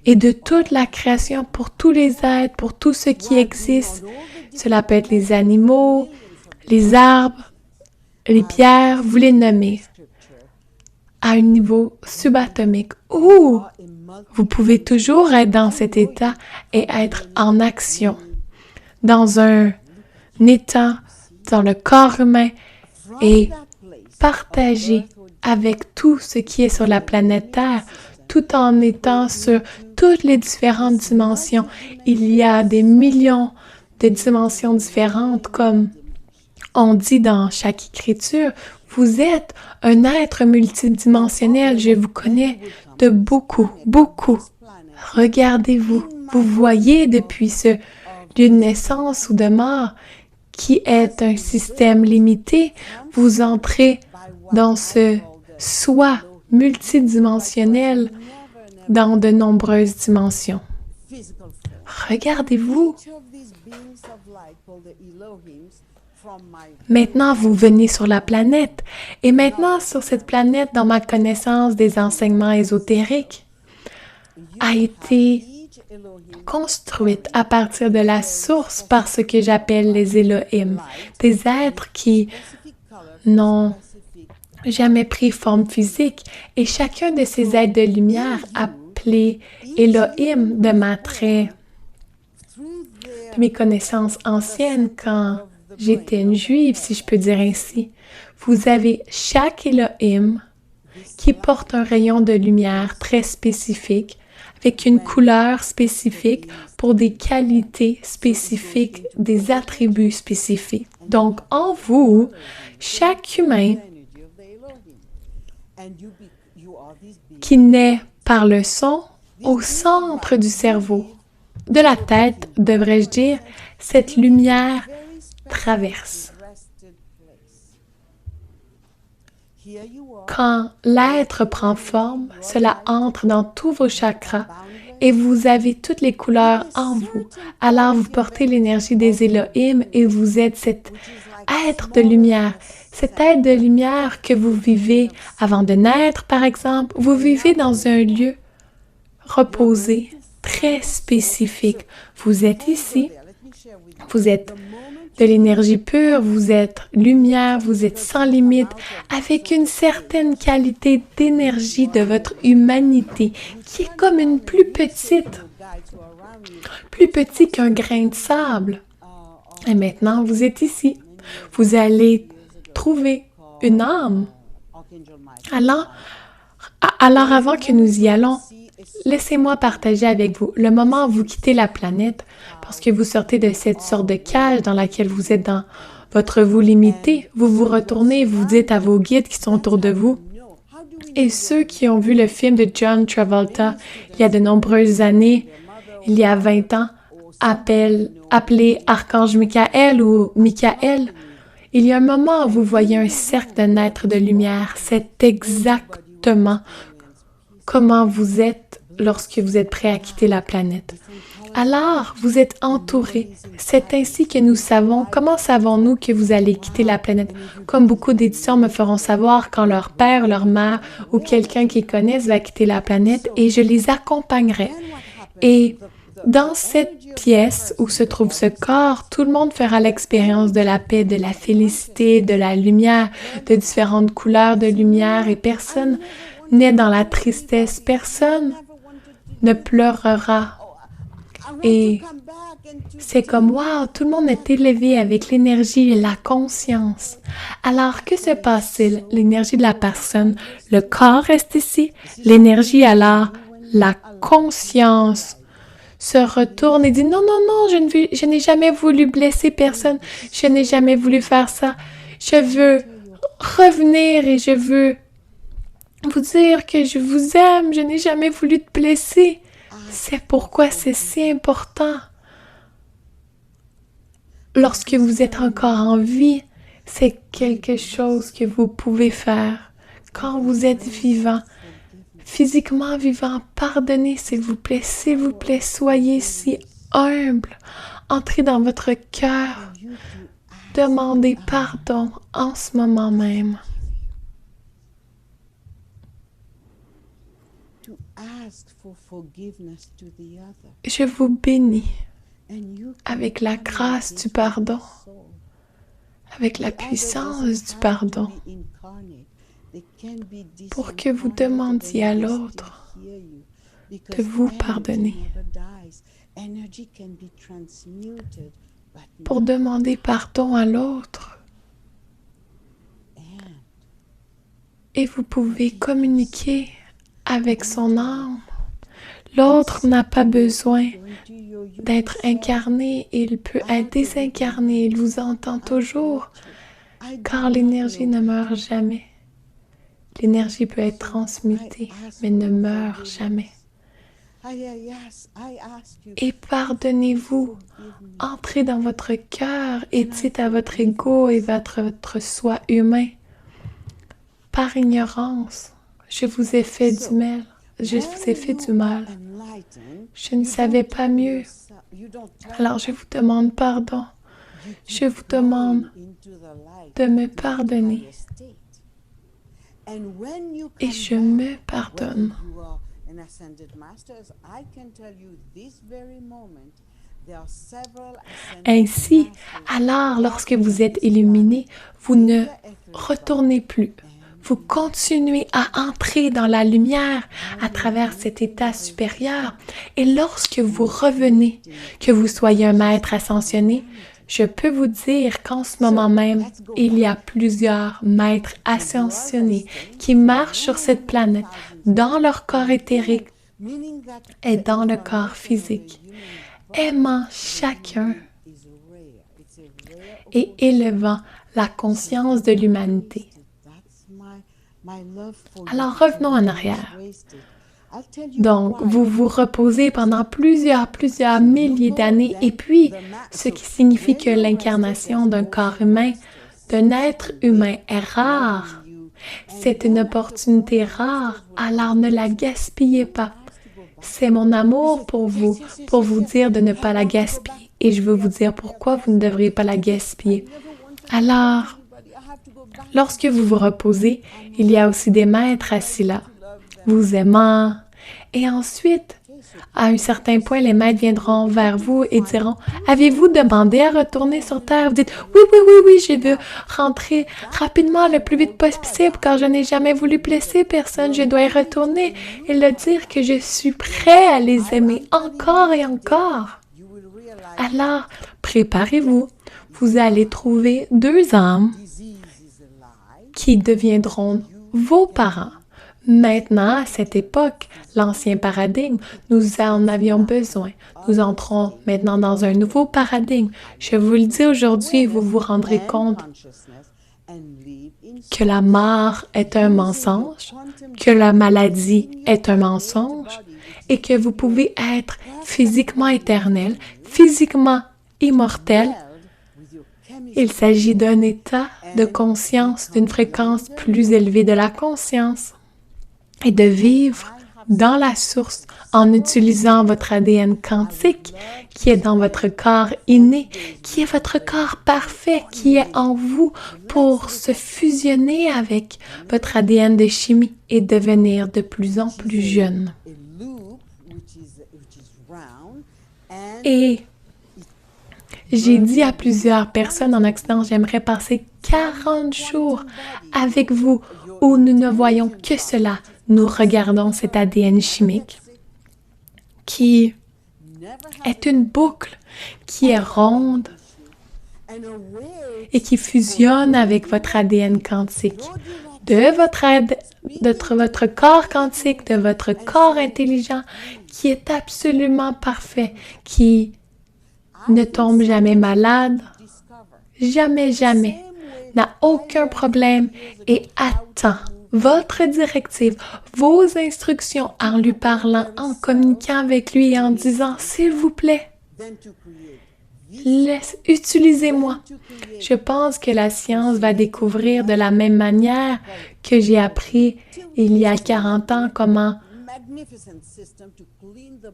Et de toute la création pour tous les êtres, pour tout ce qui existe. Cela peut être les animaux, les arbres, les pierres, vous les nommez. À un niveau subatomique où vous pouvez toujours être dans cet état et être en action, dans un état, dans le corps humain et partager avec tout ce qui est sur la planète Terre, tout en étant sur toutes les différentes dimensions. Il y a des millions de dimensions différentes, comme on dit dans chaque écriture. Vous êtes un être multidimensionnel, je vous connais de beaucoup, beaucoup. Regardez-vous, vous voyez depuis ce lieu de naissance ou de mort qui est un système limité, vous entrez dans ce soi multidimensionnel dans de nombreuses dimensions. Regardez-vous. Maintenant, vous venez sur la planète. Et maintenant, sur cette planète, dans ma connaissance des enseignements ésotériques, a été construite à partir de la source par ce que j'appelle les Elohim, des êtres qui n'ont jamais pris forme physique. Et chacun de ces êtres de lumière appelés Elohim de mes connaissances anciennes quand j'étais une juive, si je peux dire ainsi. Vous avez chaque Elohim qui porte un rayon de lumière très spécifique, avec une couleur spécifique pour des qualités spécifiques, des attributs spécifiques. Donc, en vous, chaque humain qui naît par le son au centre du cerveau, de la tête, devrais-je dire, cette lumière traverse. Quand l'être prend forme, cela entre dans tous vos chakras et vous avez toutes les couleurs en vous. Alors vous portez l'énergie des Elohim et vous êtes cet être de lumière. Cet être de lumière que vous vivez avant de naître, par exemple, vous vivez dans un lieu reposé, très spécifique. Vous êtes ici, vous êtes de l'énergie pure, vous êtes lumière, vous êtes sans limite, avec une certaine qualité d'énergie de votre humanité qui est comme une plus petit qu'un grain de sable. Et maintenant, vous êtes ici. Vous allez trouver une âme. Alors avant que nous y allons, laissez-moi partager avec vous le moment où vous quittez la planète, parce que vous sortez de cette sorte de cage dans laquelle vous êtes dans votre vous limité, vous vous retournez et vous dites à vos guides qui sont autour de vous, et ceux qui ont vu le film de John Travolta il y a de nombreuses années, il y a 20 ans, appelé Archange Michael ou Michael, il y a un moment où vous voyez un cercle de naître de lumière. C'est exactement comment vous êtes lorsque vous êtes prêt à quitter la planète. Alors, vous êtes entouré. C'est ainsi que nous savons. Comment savons-nous que vous allez quitter la planète? Comme beaucoup d'éditions me feront savoir quand leur père, leur mère ou quelqu'un qu'ils connaissent va quitter la planète et je les accompagnerai. Et dans cette pièce où se trouve ce corps, tout le monde fera l'expérience de la paix, de la félicité, de la lumière, de différentes couleurs de lumière et personne n'est dans la tristesse, personne ne pleurera. Et c'est comme, wow, tout le monde est élevé avec l'énergie et la conscience. Alors, que se passe-t-il? L'énergie de la personne, le corps reste ici, l'énergie alors, la conscience se retourne et dit non, non, non, je n'ai jamais voulu blesser personne, je n'ai jamais voulu faire ça. Je veux revenir et je veux vous dire que je vous aime, je n'ai jamais voulu te blesser. C'est pourquoi c'est si important. Lorsque vous êtes encore en vie, c'est quelque chose que vous pouvez faire. Quand vous êtes vivant, physiquement vivant, pardonnez s'il vous plaît, soyez si humble. Entrez dans votre cœur, demandez pardon en ce moment même. Je vous bénis avec la grâce du pardon, avec la puissance du pardon, pour que vous demandiez à l'autre de vous pardonner, pour demander pardon à l'autre. Et vous pouvez communiquer avec son âme. L'autre n'a pas besoin d'être incarné, il peut être désincarné, il vous entend toujours, car l'énergie ne meurt jamais. L'énergie peut être transmutée, mais ne meurt jamais. Et pardonnez-vous, entrez dans votre cœur et dites à votre ego et votre soi humain, par ignorance, je vous ai fait du mal. Je vous ai fait du mal. Je ne savais pas mieux. Alors je vous demande pardon. Je vous demande de me pardonner. Et je me pardonne. Ainsi, alors lorsque vous êtes illuminé, vous ne retournez plus. Vous continuez à entrer dans la lumière à travers cet état supérieur. Et lorsque vous revenez, que vous soyez un maître ascensionné, je peux vous dire qu'en ce moment même, il y a plusieurs maîtres ascensionnés qui marchent sur cette planète dans leur corps éthérique et dans le corps physique, aimant chacun et élevant la conscience de l'humanité. Alors revenons en arrière. Donc, vous vous reposez pendant plusieurs milliers d'années et puis, ce qui signifie que l'incarnation d'un corps humain, d'un être humain est rare. C'est une opportunité rare, alors ne la gaspillez pas. C'est mon amour pour vous dire de ne pas la gaspiller. Et je veux vous dire pourquoi vous ne devriez pas la gaspiller. Alors, lorsque vous vous reposez, il y a aussi des maîtres assis là, vous aimant. Et ensuite, à un certain point, les maîtres viendront vers vous et diront « Avez-vous demandé à retourner sur Terre? » Vous dites « Oui, je veux rentrer rapidement le plus vite possible car je n'ai jamais voulu blesser personne. Je dois y retourner et leur dire que je suis prêt à les aimer encore et encore. » Alors, préparez-vous. Vous allez trouver deux âmes qui deviendront vos parents. Maintenant, à cette époque, l'ancien paradigme, nous en avions besoin. Nous entrons maintenant dans un nouveau paradigme. Je vous le dis aujourd'hui, vous vous rendrez compte que la mort est un mensonge, que la maladie est un mensonge et que vous pouvez être physiquement éternel, physiquement immortel. Il s'agit d'un état de conscience, d'une fréquence plus élevée de la conscience et de vivre dans la source en utilisant votre ADN quantique qui est dans votre corps inné, qui est votre corps parfait, qui est en vous pour se fusionner avec votre ADN de chimie et devenir de plus en plus jeune. Et j'ai dit à plusieurs personnes en Occident, j'aimerais passer 40 jours avec vous où nous ne voyons que cela. Nous regardons cet ADN chimique qui est une boucle qui est ronde et qui fusionne avec votre ADN quantique, de votre corps quantique, de votre corps intelligent qui est absolument parfait, qui ne tombe jamais malade, jamais, n'a aucun problème et attend votre directive, vos instructions en lui parlant, en communiquant avec lui et en disant « S'il vous plaît, utilisez-moi ». Je pense que la science va découvrir de la même manière que j'ai appris il y a 40 ans comment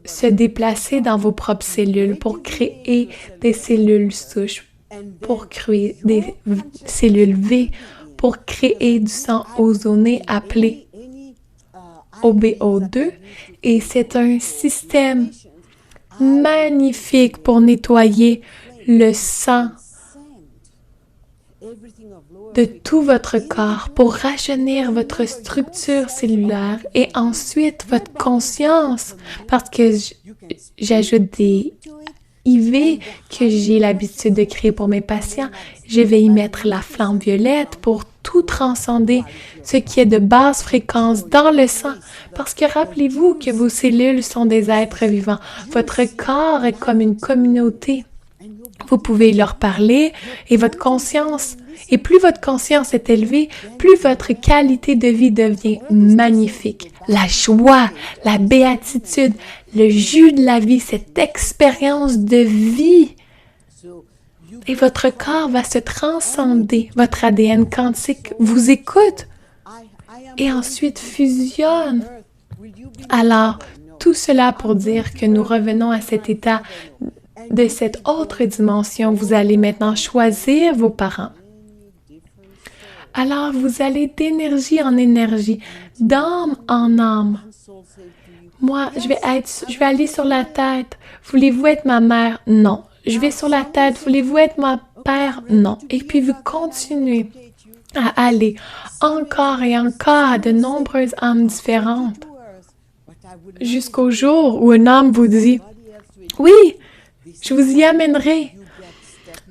se déplacer dans vos propres cellules pour créer des cellules souches, pour créer des cellules V, pour créer du sang ozoné appelé OBO2. Et c'est un système magnifique pour nettoyer le sang de tout votre corps, pour rajeunir votre structure cellulaire et ensuite votre conscience, parce que j'ajoute des IV que j'ai l'habitude de créer pour mes patients. Je vais y mettre la flamme violette pour tout transcender ce qui est de basse fréquence dans le sang. Parce que rappelez-vous que vos cellules sont des êtres vivants. Votre corps est comme une communauté. Vous pouvez leur parler et votre conscience, et plus votre conscience est élevée, plus votre qualité de vie devient magnifique. La joie, la béatitude, le jus de la vie, cette expérience de vie. Et votre corps va se transcender. Votre ADN quantique vous écoute et ensuite fusionne. Alors, tout cela pour dire que nous revenons à cet état de cette autre dimension. Vous allez maintenant choisir vos parents. Alors, vous allez d'énergie en énergie, d'âme en âme. Moi, je vais aller sur la tête. Voulez-vous être ma mère? Non. Je vais sur la tête. Voulez-vous être mon père? Non. Et puis, vous continuez à aller encore et encore à de nombreuses âmes différentes jusqu'au jour où une âme vous dit « Oui, je vous y amènerai. »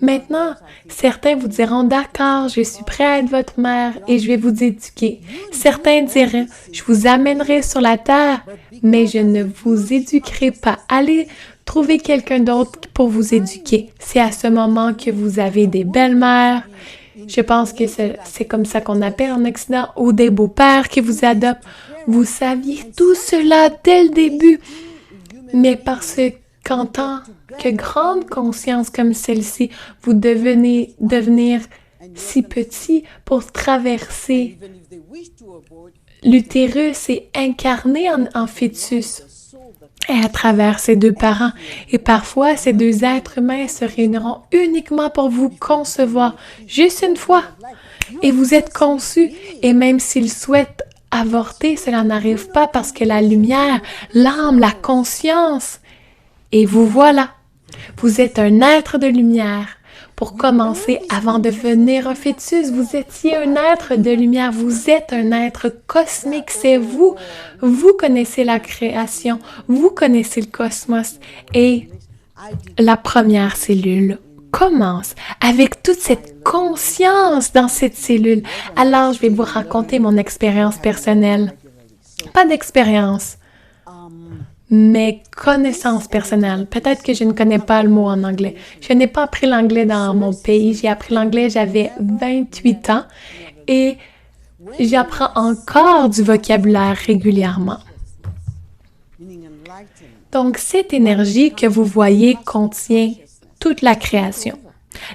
Maintenant, certains vous diront « D'accord, je suis prêt à être votre mère et je vais vous éduquer. » Certains diront « Je vous amènerai sur la terre, mais je ne vous éduquerai pas. Allez trouver quelqu'un d'autre pour vous éduquer. » C'est à ce moment que vous avez des belles-mères. Je pense que c'est comme ça qu'on appelle en Occident, ou des beaux-pères qui vous adoptent. Vous saviez tout cela dès le début, mais parce qu'en tant que grande conscience comme celle-ci, vous devenez devenir si petit pour traverser l'utérus et incarner en fœtus et à travers ces deux parents. Et parfois, ces deux êtres humains se réuniront uniquement pour vous concevoir, juste une fois. Et vous êtes conçus, et même s'ils souhaitent avorter, cela n'arrive pas parce que la lumière, l'âme, la conscience, et vous voilà. Vous êtes un être de lumière. Pour commencer, avant de devenir un fœtus, vous étiez un être de lumière. Vous êtes un être cosmique. C'est vous. Vous connaissez la création. Vous connaissez le cosmos. Et la première cellule commence avec toute cette conscience dans cette cellule. Alors, je vais vous raconter mon expérience personnelle. Pas d'expérience, mais connaissances personnelles. Peut-être que je ne connais pas le mot en anglais. Je n'ai pas appris l'anglais dans mon pays. J'ai appris l'anglais, j'avais 28 ans et j'apprends encore du vocabulaire régulièrement. Donc, cette énergie que vous voyez contient toute la création.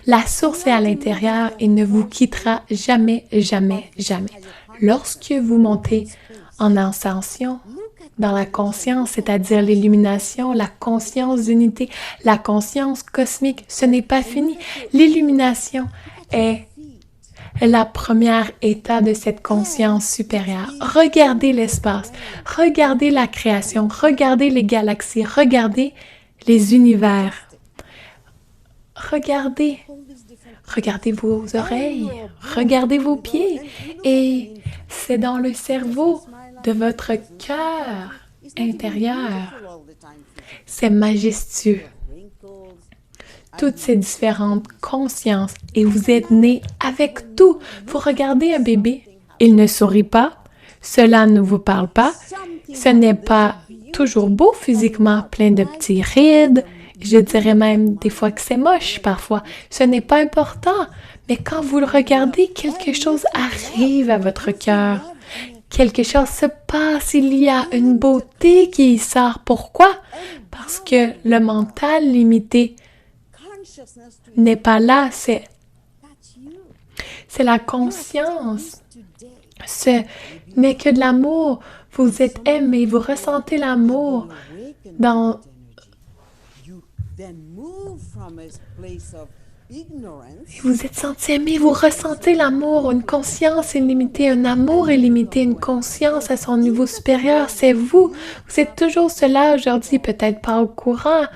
La source est à l'intérieur et ne vous quittera jamais, jamais, jamais. Lorsque vous montez en ascension, dans la conscience, c'est-à-dire l'illumination, la conscience d'unité, la conscience cosmique, ce n'est pas fini. L'illumination est la première état de cette conscience supérieure. Regardez l'espace, regardez la création, regardez les galaxies, regardez les univers. Regardez vos oreilles, regardez vos pieds et c'est dans le cerveau de votre cœur intérieur. C'est majestueux. Toutes ces différentes consciences et vous êtes né avec tout. Vous regardez un bébé, il ne sourit pas, cela ne vous parle pas, ce n'est pas toujours beau physiquement, plein de petits rides, je dirais même des fois que c'est moche parfois, ce n'est pas important, mais quand vous le regardez, quelque chose arrive à votre cœur. Quelque chose se passe, il y a une beauté qui y sort. Pourquoi? Parce que le mental limité n'est pas là, c'est la conscience. Ce n'est que de l'amour. Vous êtes aimé, vous ressentez l'amour dans... Vous êtes senti aimé, vous ressentez l'amour, une conscience illimitée, un amour illimité, une conscience à son niveau supérieur, c'est vous. Vous êtes toujours cela aujourd'hui, peut-être pas au courant.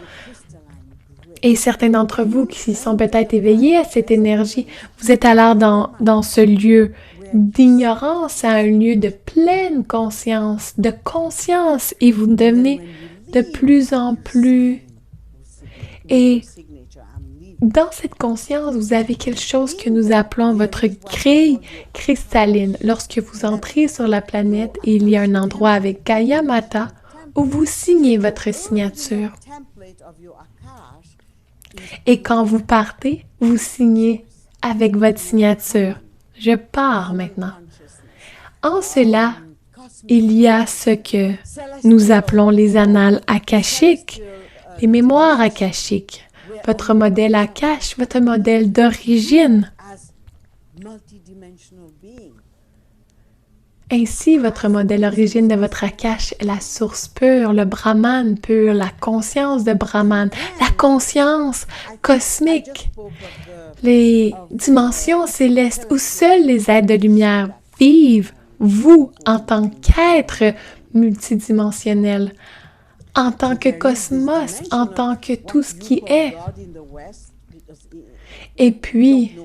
Et certains d'entre vous qui sont peut-être éveillés à cette énergie, vous êtes alors dans ce lieu d'ignorance, à un lieu de pleine conscience, et vous devenez de plus en plus... Et dans cette conscience, vous avez quelque chose que nous appelons votre grille cristalline. Lorsque vous entrez sur la planète, il y a un endroit avec Gaïa Mata où vous signez votre signature. Et quand vous partez, vous signez avec votre signature. Je pars maintenant. En cela, il y a ce que nous appelons les annales akashiques, les mémoires akashiques. Votre modèle Akash, votre modèle d'origine. Ainsi, votre modèle d'origine de votre Akash est la source pure, le Brahman pur, la conscience de Brahman, la conscience cosmique, les dimensions célestes où seuls les êtres de lumière vivent, vous, en tant qu'être multidimensionnel, en tant que cosmos, en tant que tout ce qui est. Et puis,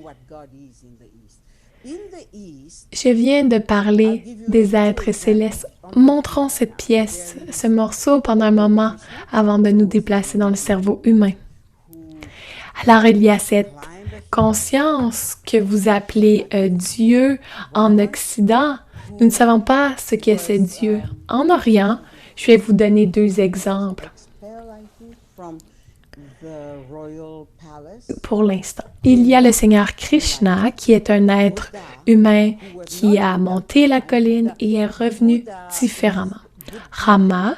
je viens de parler des êtres célestes. Montrons cette pièce, ce morceau pendant un moment avant de nous déplacer dans le cerveau humain. Alors, il y a cette conscience que vous appelez Dieu en Occident. Nous ne savons pas ce qu'est ce Dieu. En Orient, je vais vous donner deux exemples pour l'instant. Il y a le Seigneur Krishna, qui est un être humain qui a monté la colline et est revenu différemment. Rama,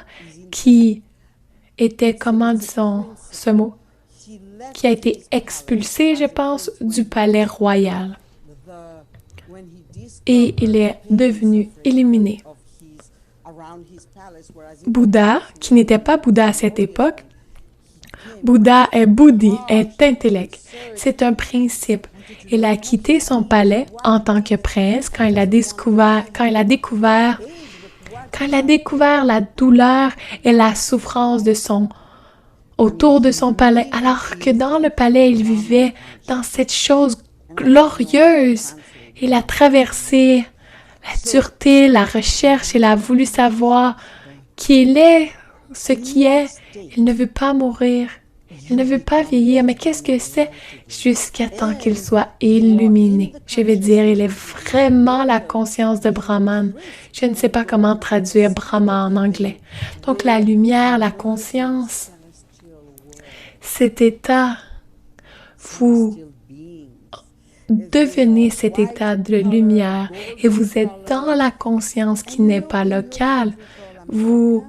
qui était, comment disons ce mot, qui a été expulsé, je pense, du palais royal. Et il est devenu éliminé. Bouddha, qui n'était pas Bouddha à cette époque, Bouddha est Bouddhi, est intellect. C'est un principe. Il a quitté son palais en tant que prince quand il a découvert la douleur et la souffrance autour de son palais, alors que dans le palais, il vivait dans cette chose glorieuse. Il a traversé la dureté, la recherche, il a voulu savoir qui il est, ce qui est. Il ne veut pas mourir. Il ne veut pas vieillir, mais qu'est-ce que c'est? Jusqu'à temps qu'il soit illuminé. Je vais dire, il est vraiment la conscience de Brahman. Je ne sais pas comment traduire Brahma en anglais. Donc la lumière, la conscience, cet état, vous devenez cet état de lumière et vous êtes dans la conscience qui n'est pas locale. Vous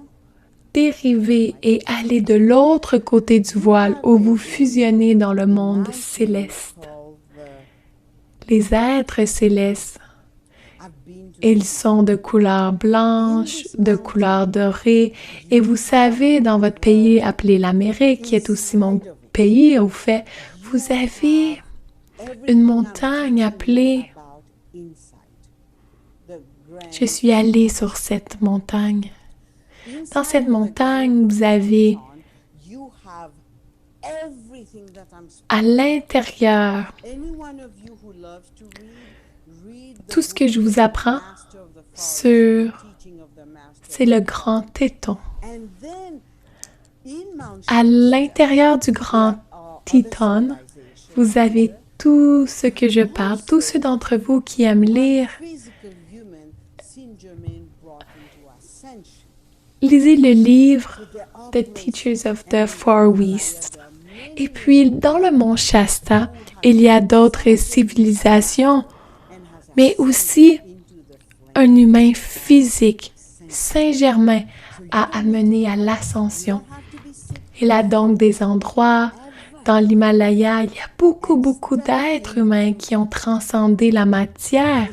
dérivez et allez de l'autre côté du voile où vous fusionnez dans le monde céleste. Les êtres célestes, ils sont de couleur blanche, de couleur dorée, et vous savez, dans votre pays appelé l'Amérique, qui est aussi mon pays, au fait, vous avez une montagne appelée... Je suis allée sur cette montagne. Dans cette montagne, vous avez à l'intérieur tout ce que je vous apprends sur, c'est le grand téton. À l'intérieur du grand téton, vous avez tout ce que je parle, tous ceux d'entre vous qui aiment lire. Lisez le livre The Teachers of the Four West. Et puis, dans le mont Shasta, il y a d'autres civilisations, mais aussi un humain physique, Saint-Germain, a amené à l'ascension. Il a donc des endroits dans l'Himalaya, il y a beaucoup d'êtres humains qui ont transcendé la matière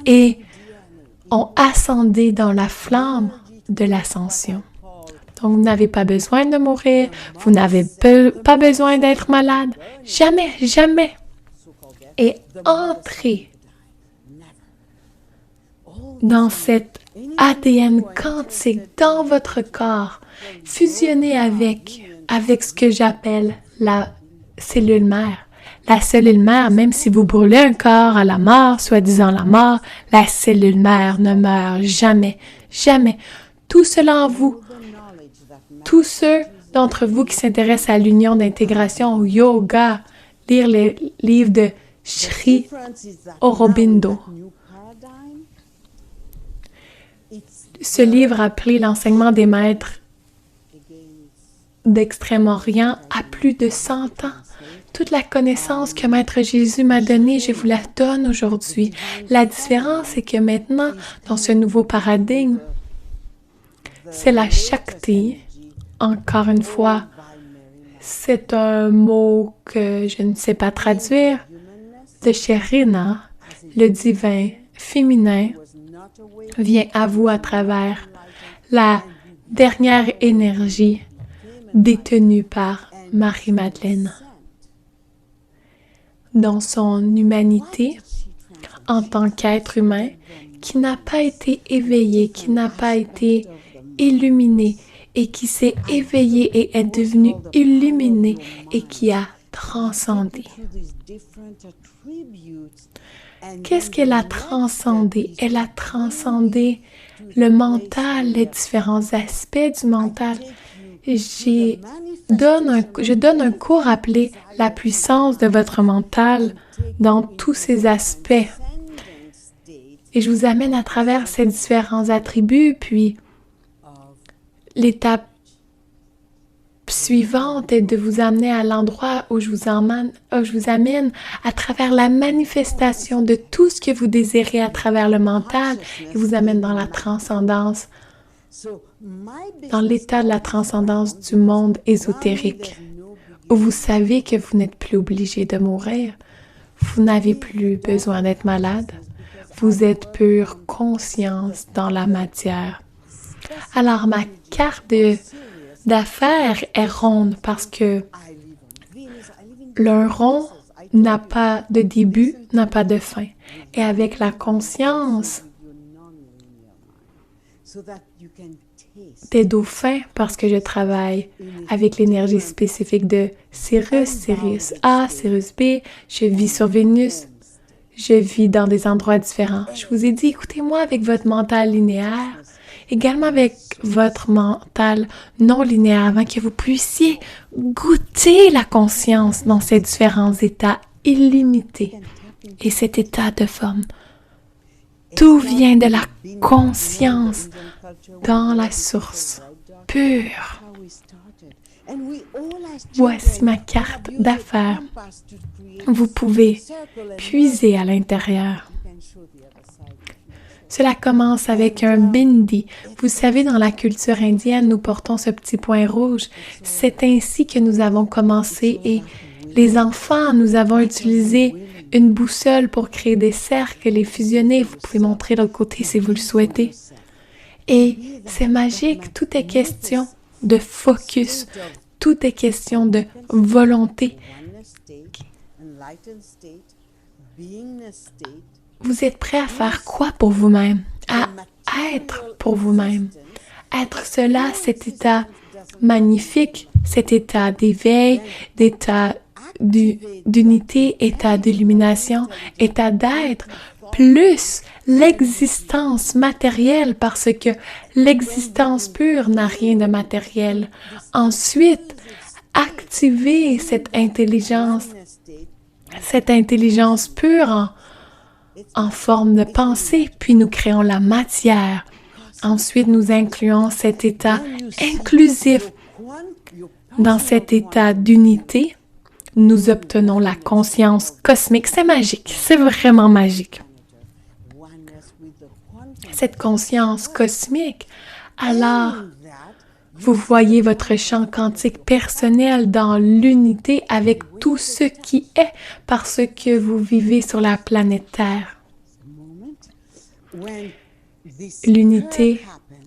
et ont ascendé dans la flamme de l'ascension. Donc, vous n'avez pas besoin de mourir, vous n'avez pas besoin d'être malade, jamais, jamais. Et entrez dans cet ADN quantique dans votre corps, fusionnez avec ce que j'appelle la cellule mère. La cellule mère, même si vous brûlez un corps à la mort, soi-disant la mort, la cellule mère ne meurt jamais, jamais. Tout cela en vous, tous ceux d'entre vous qui s'intéressent à l'union d'intégration au yoga, lire les livres de Sri Aurobindo. Ce livre appelé l'enseignement des maîtres d'Extrême-Orient a plus de 100 ans. Toute la connaissance que Maître Jésus m'a donnée, je vous la donne aujourd'hui. La différence, c'est que maintenant, dans ce nouveau paradigme, c'est la Shakti. Encore une fois, c'est un mot que je ne sais pas traduire. De chez Rina, le divin féminin vient à vous à travers la dernière énergie détenue par Marie-Madeleine. Dans son humanité, en tant qu'être humain, qui n'a pas été éveillé, qui n'a pas été illuminé et qui s'est éveillé et est devenu illuminé et qui a transcendé. Qu'est-ce qu'elle a transcendé? Elle a transcendé le mental, les différents aspects du mental. Je donne un cours appelé « La puissance de votre mental » dans tous ses aspects. Et je vous amène à travers ces différents attributs, puis l'étape suivante est de vous amener à l'endroit où je vous amène à travers la manifestation de tout ce que vous désirez à travers le mental et vous amène dans la transcendance, dans l'état de la transcendance du monde ésotérique, où vous savez que vous n'êtes plus obligé de mourir, vous n'avez plus besoin d'être malade, vous êtes pure conscience dans la matière. Alors, ma carte d'affaires est ronde parce que le rond n'a pas de début, n'a pas de fin. Et avec la conscience des dauphins, parce que je travaille avec l'énergie spécifique de Sirius, Sirius A, Sirius B, je vis sur Vénus, je vis dans des endroits différents. Je vous ai dit, écoutez-moi avec votre mental linéaire également avec votre mental non linéaire, afin que vous puissiez goûter la conscience dans ces différents états illimités. Et cet état de forme, tout vient de la conscience dans la source pure. Voici ma carte d'affaires. Vous pouvez puiser à l'intérieur. Cela commence avec un bindi. Vous savez, dans la culture indienne, nous portons ce petit point rouge. C'est ainsi que nous avons commencé et les enfants, nous avons utilisé une boussole pour créer des cercles et les fusionner. Vous pouvez montrer de l'autre côté si vous le souhaitez. Et c'est magique, tout est question de focus, tout est question de volonté. Vous êtes prêt à faire quoi pour vous-même? À être pour vous-même. Être cela, cet état magnifique, cet état d'éveil, d'état d'unité, état d'illumination, état d'être, plus l'existence matérielle, parce que l'existence pure n'a rien de matériel. Ensuite, activer cette intelligence pure en forme de pensée, puis nous créons la matière. Ensuite, nous incluons cet état inclusif. Dans cet état d'unité, nous obtenons la conscience cosmique. C'est magique, c'est vraiment magique. Cette conscience cosmique, alors, vous voyez votre champ quantique personnel dans l'unité avec tout ce qui est parce que vous vivez sur la planète Terre. L'unité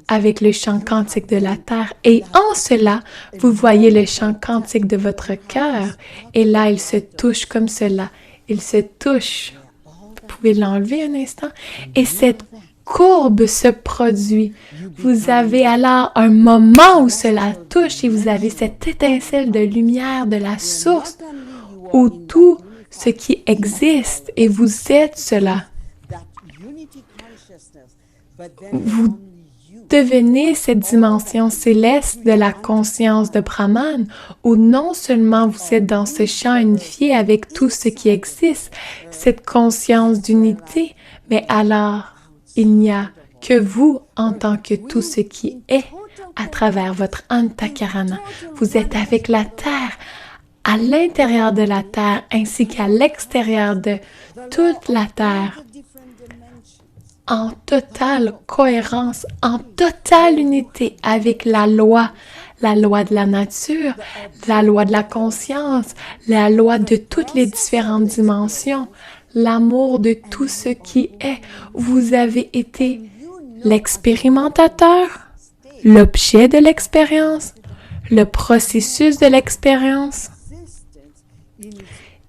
avec le champ quantique de la Terre. Et en cela, vous voyez le champ quantique de votre cœur. Et là, il se touche comme cela. Il se touche. Vous pouvez l'enlever un instant. Et cette courbe se produit. Vous avez alors un moment où cela touche et vous avez cette étincelle de lumière de la source où tout ce qui existe et vous êtes cela. Vous devenez cette dimension céleste de la conscience de Brahman où non seulement vous êtes dans ce champ unifié avec tout ce qui existe, cette conscience d'unité, mais alors il n'y a que vous en tant que tout ce qui est à travers votre Antakarana. Vous êtes avec la Terre, à l'intérieur de la Terre ainsi qu'à l'extérieur de toute la Terre, en totale cohérence, en totale unité avec la loi de la nature, la loi de la conscience, la loi de toutes les différentes dimensions, l'amour de tout ce qui est. Vous avez été l'expérimentateur, l'objet de l'expérience, le processus de l'expérience,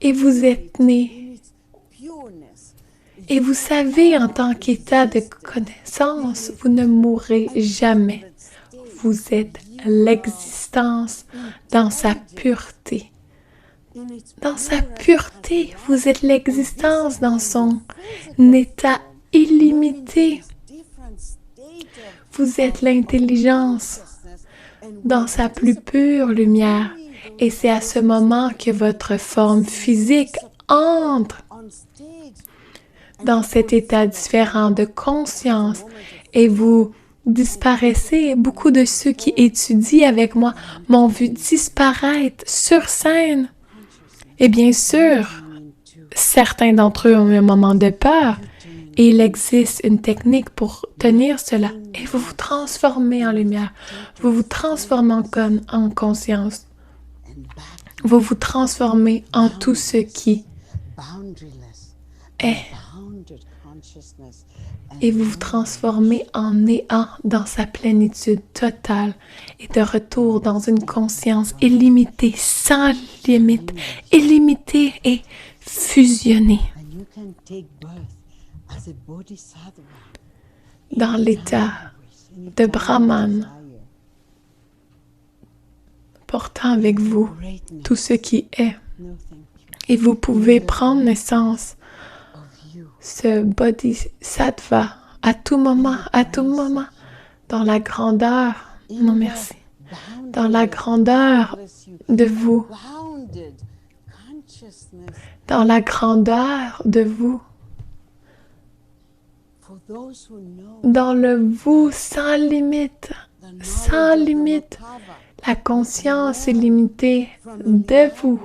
et vous êtes né. Et vous savez, en tant qu'état de connaissance, vous ne mourrez jamais. Vous êtes l'existence dans sa pureté. Dans sa pureté, vous êtes l'existence dans son état illimité. Vous êtes l'intelligence dans sa plus pure lumière. Et c'est à ce moment que votre forme physique entre dans cet état différent de conscience et vous disparaissez. Beaucoup de ceux qui étudient avec moi m'ont vu disparaître sur scène. Et bien sûr, certains d'entre eux ont eu un moment de peur et il existe une technique pour tenir cela. Et vous vous transformez en lumière. Vous vous transformez en conscience. Vous vous transformez en tout ce qui est. Et vous vous transformez en néant dans sa plénitude totale et de retour dans une conscience illimitée, sans limite, illimitée et fusionnée. Dans l'état de Brahman, portant avec vous tout ce qui est. Et vous pouvez prendre naissance ce bodhisattva à tout moment dans la grandeur, non merci, dans la grandeur de vous, dans la grandeur de vous, dans le vous sans limite, la conscience illimitée de vous.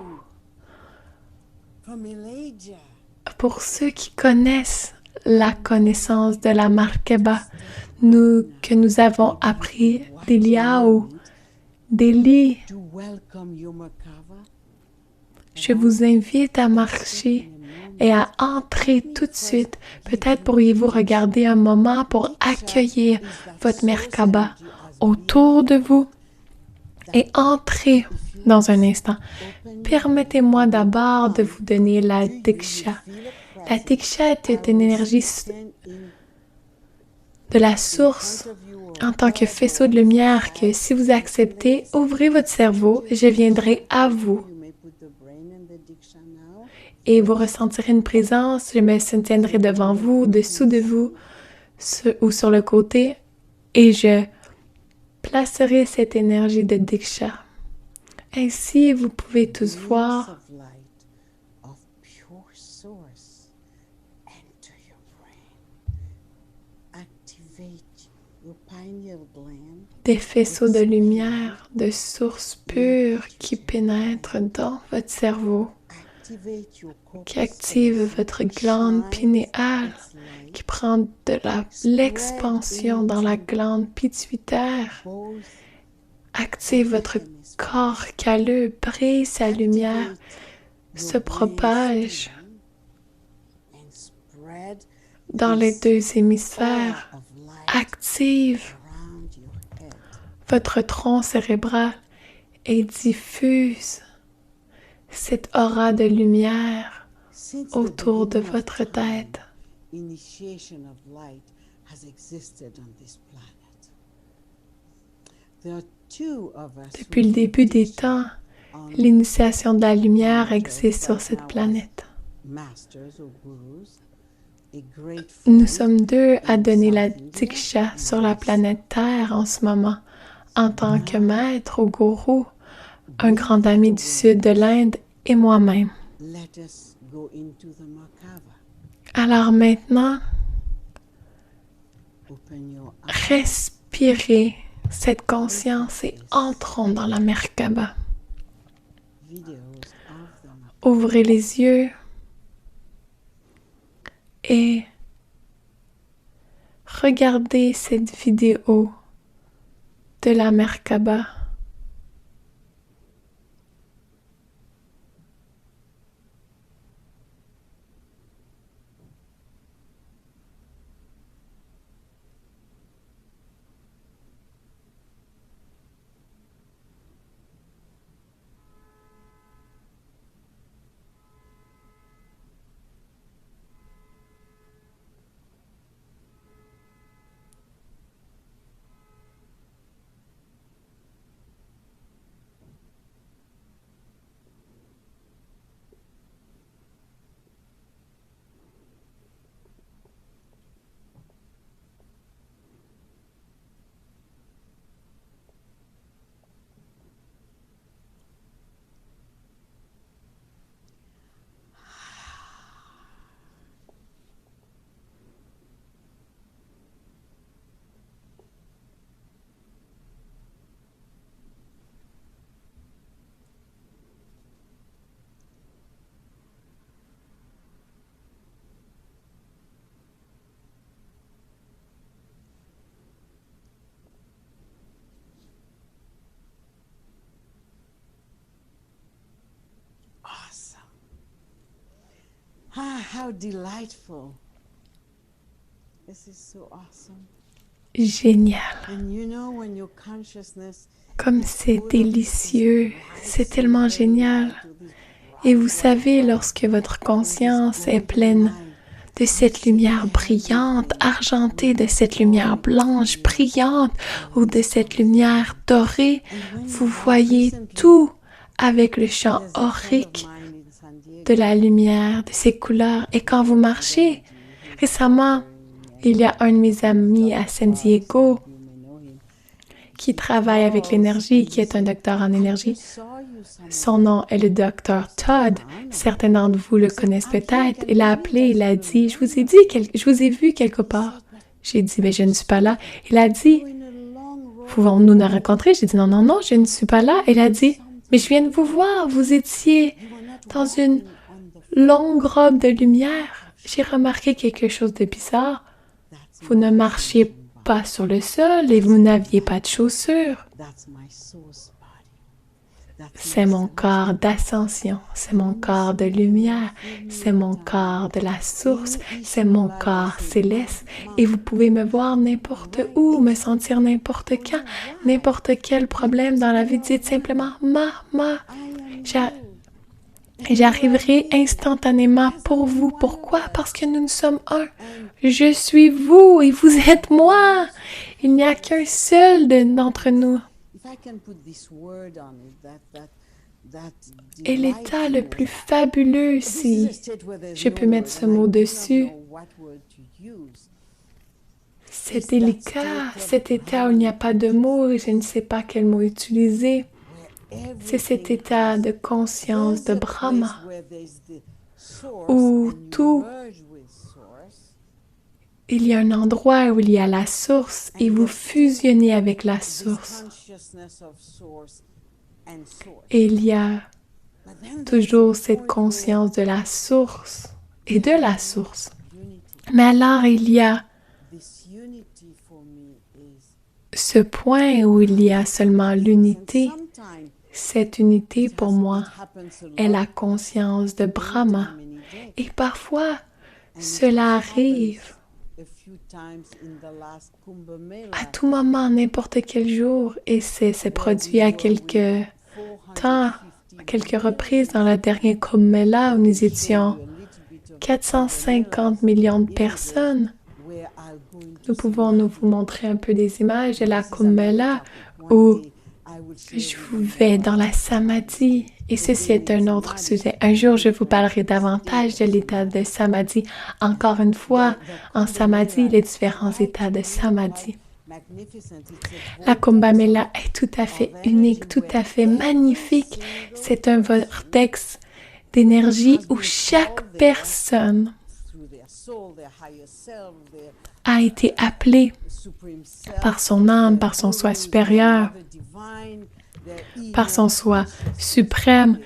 Pour ceux qui connaissent la connaissance de la Merkaba, que nous avons appris d'Eliyahu, d'Élie, je vous invite à marcher et à entrer tout de suite. Peut-être pourriez-vous regarder un moment pour accueillir votre Merkaba autour de vous et entrer dans un instant. Permettez-moi d'abord de vous donner la Diksha. La Diksha est une énergie de la source en tant que faisceau de lumière que si vous acceptez, ouvrez votre cerveau et je viendrai à vous. Et vous ressentirez une présence, je me tiendrai devant vous, dessous de vous ou sur le côté et je placerai cette énergie de Diksha. Ainsi, vous pouvez tous voir des faisceaux de lumière, de sources pures qui pénètrent dans votre cerveau, qui activent votre glande pinéale, qui prend de l'expansion dans la glande pituitaire, active votre corps calleux, brille sa lumière, se propage dans les deux hémisphères, active votre tronc cérébral et diffuse cette aura de lumière autour de votre tête. Depuis le début des temps, l'initiation de la lumière existe sur cette planète. Nous sommes deux à donner la Diksha sur la planète Terre en ce moment, en tant que maître ou gourou, un grand ami du sud de l'Inde et moi-même. Alors maintenant, respirez cette conscience et entrons dans la Merkaba. Ouvrez les yeux et regardez cette vidéo de la Merkaba. How delightful. This is so awesome. Génial. And you know when your consciousness Comme c'est délicieux, c'est tellement génial. Et vous savez, lorsque votre conscience est pleine de cette lumière brillante, argentée, de cette lumière blanche brillante ou de cette lumière dorée, vous voyez tout avec le champ aurique de la lumière, de ces couleurs. Et quand vous marchez, récemment, il y a un de mes amis à San Diego qui travaille avec l'énergie, qui est un docteur en énergie. Son nom est le docteur Todd. Certains d'entre vous le connaissent peut-être. Il a appelé, il a dit, je vous ai vu quelque part. J'ai dit, je ne suis pas là. Il a dit, pouvons-nous nous rencontrer? J'ai dit, non, je ne suis pas là. Il a dit, mais je viens de vous voir, vous étiez dans une longue robe de lumière. J'ai remarqué quelque chose de bizarre. Vous ne marchiez pas sur le sol et vous n'aviez pas de chaussures. C'est mon corps d'ascension, c'est mon corps de lumière, c'est mon corps de la source, c'est mon corps céleste. Et vous pouvez me voir n'importe où, me sentir n'importe quand, n'importe quel problème dans la vie. Dites simplement « Ma ». J'arriverai instantanément pour vous. Pourquoi? Parce que nous sommes un. Je suis vous et vous êtes moi. Il n'y a qu'un seul d'entre nous. Et l'état le plus fabuleux, si je peux mettre ce mot dessus, c'est délicat, cet état où il n'y a pas de mots et je ne sais pas quel mot utiliser. C'est cet état de conscience de Brahma, où il y a un endroit où il y a la source et vous fusionnez avec la source. Et il y a toujours cette conscience de la source et de la source. Mais alors il y a ce point où il y a seulement l'unité. Cette unité pour moi est la conscience de Brahma. Et parfois, cela arrive à tout moment, n'importe quel jour, et c'est produit à quelques temps, à quelques reprises dans la dernière Kumbh Mela où nous étions 450 millions de personnes. Nous pouvons vous montrer un peu des images de la Kumbh Mela où je vais dans la Samadhi. Et ceci est un autre sujet. Un jour, je vous parlerai davantage de l'état de Samadhi. Encore une fois, en Samadhi, les différents états de Samadhi. La Kumbh Mela est tout à fait unique, tout à fait magnifique. C'est un vortex d'énergie où chaque personne a été appelée par son âme, par son soi supérieur, par son soi suprême,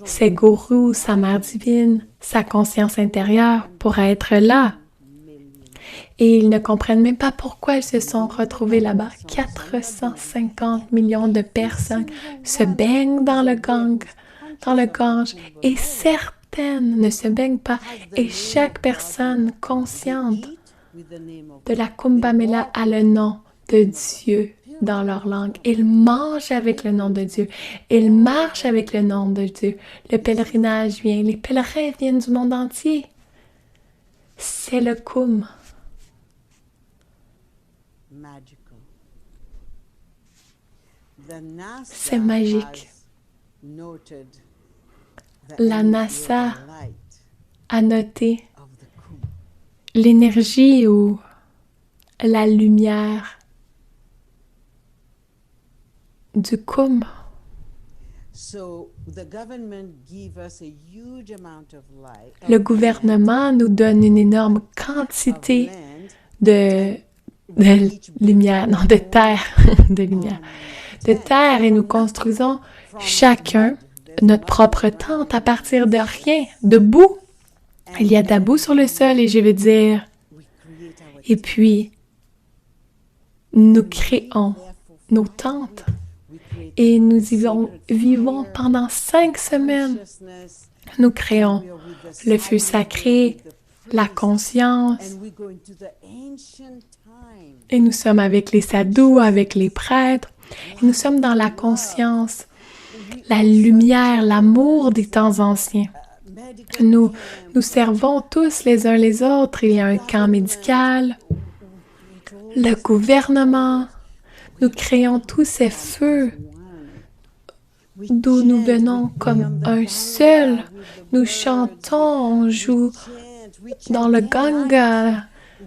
ses gourous, sa mère divine, sa conscience intérieure pour être là. Et ils ne comprennent même pas pourquoi ils se sont retrouvés là-bas. 450 millions de personnes se baignent dans le Gange, et certaines ne se baignent pas. Et chaque personne consciente de la Kumbh Mela a le nom de Dieu dans leur langue. Ils mangent avec le nom de Dieu. Ils marchent avec le nom de Dieu. Le pèlerinage vient. Les pèlerins viennent du monde entier. C'est le Kumbh. C'est magique. La NASA a noté l'énergie ou la lumière du Kumbh. Le gouvernement nous donne une énorme quantité de lumière, non, de terre, de lumière, de terre, et nous construisons chacun notre propre tente à partir de rien, de boue. Il y a de la boue sur le sol et je veux dire, et puis nous créons nos tentes et nous vivons pendant 5 semaines. Nous créons le feu sacré, la conscience, et nous sommes avec les sadhus, avec les prêtres, et nous sommes dans la conscience, la lumière, l'amour des temps anciens. Nous servons tous les uns les autres. Il y a un camp médical, le gouvernement. Nous créons tous ces feux d'où nous venons comme un seul. Nous chantons, on joue dans le Ganga,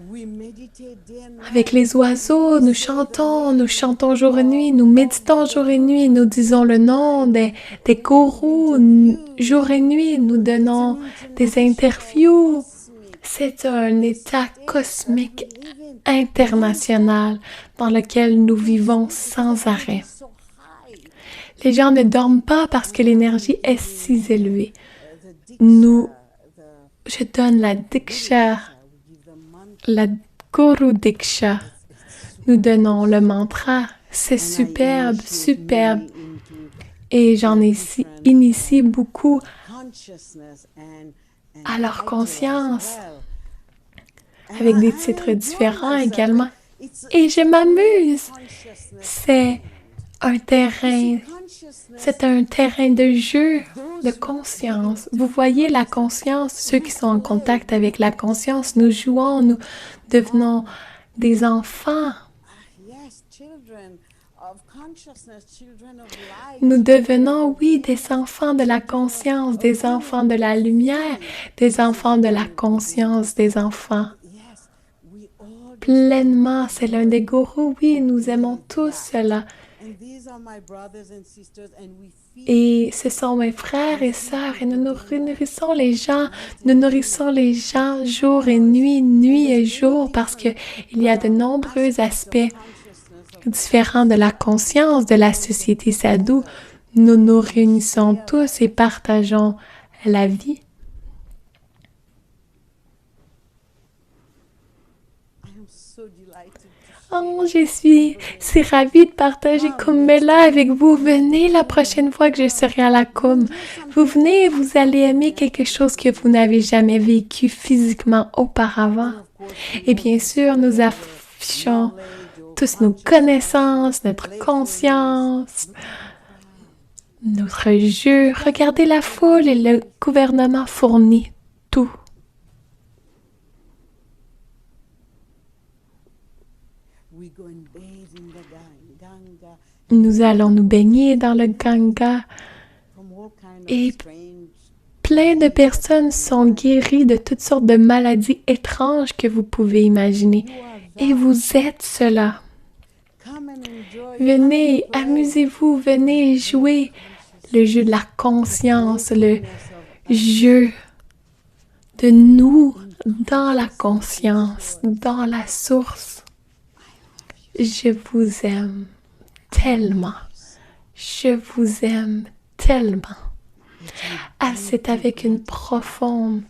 We meditate day and night. Avec les oiseaux, nous chantons jour et nuit, nous méditons jour et nuit, nous disons le nom des gourous jour et nuit, nous donnons des interviews. C'est un état cosmique international dans lequel nous vivons sans arrêt. So high. Les gens ne dorment pas parce que l'énergie est si élevée. The Nous, the je donne la Diksha, we give the mantra. la Guru Diksha. Nous donnons le mantra. C'est superbe, superbe. Et j'en ai initié beaucoup Consciousness and à leur title conscience, as well. avec des And I titres enjoy différents myself. également. It's Et je m'amuse. consciousness. C'est un terrain, Consciousness. c'est un terrain de jeu, de conscience. Vous voyez la conscience, ceux qui sont en contact avec la conscience, nous jouons, nous devenons des enfants. Yes, children of consciousness, children of light. Nous devenons, oui, des enfants de la conscience, des enfants de la lumière, des enfants de la conscience, des enfants. Yes, we all Pleinement, c'est l'un des gourous, oui, nous aimons tous cela. and these are my brothers and sisters and we feed Et ce sont mes frères et sœurs et nous nourrissons les gens, nous nourrissons les gens jour et nuit et jour parce que il y a de nombreux aspects consciousness of différents de la conscience de la société sadhu. Nous nous réunissons tous et partageons la vie. I am so delighted to Oh, je suis si ravie de partager Kumbh-Mela avec vous. Venez la prochaine fois que je serai à la Kumbh. Vous venez et vous allez aimer quelque chose que vous n'avez jamais vécu physiquement auparavant. Et bien sûr, nous affichons tous nos connaissances, notre conscience, notre jeu. Regardez la foule et le gouvernement fournit tout. we go and bathe in the Ganga Nous allons nous baigner dans le Ganga. from all kind Et of strange. plein de personnes sont guéries de toutes sortes de maladies étranges que vous pouvez imaginer. Et vous êtes cela. Come and enjoy. Venez, amusez-vous, venez jouer le jeu de la conscience, le jeu de nous dans la conscience, dans la source. Je vous aime tellement. Je vous aime tellement. Ah, c'est avec une profonde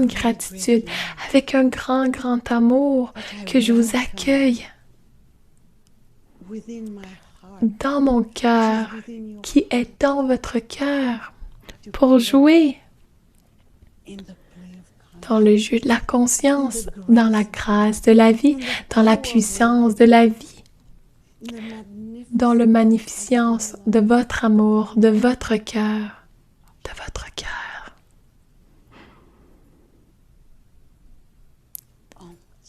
gratitude, avec un grand amour que je vous accueille Within my heart. dans mon cœur, Within your qui est dans votre cœur, pour jouer in the play of dans le jeu de la conscience, dans la grâce de la vie, dans la puissance de la vie, in the magnificence dans la magnificence de votre amour, de votre cœur, de votre cœur.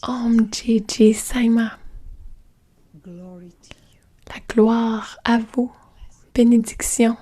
Om Ji Saima, glory to you. la gloire à vous, bénédiction.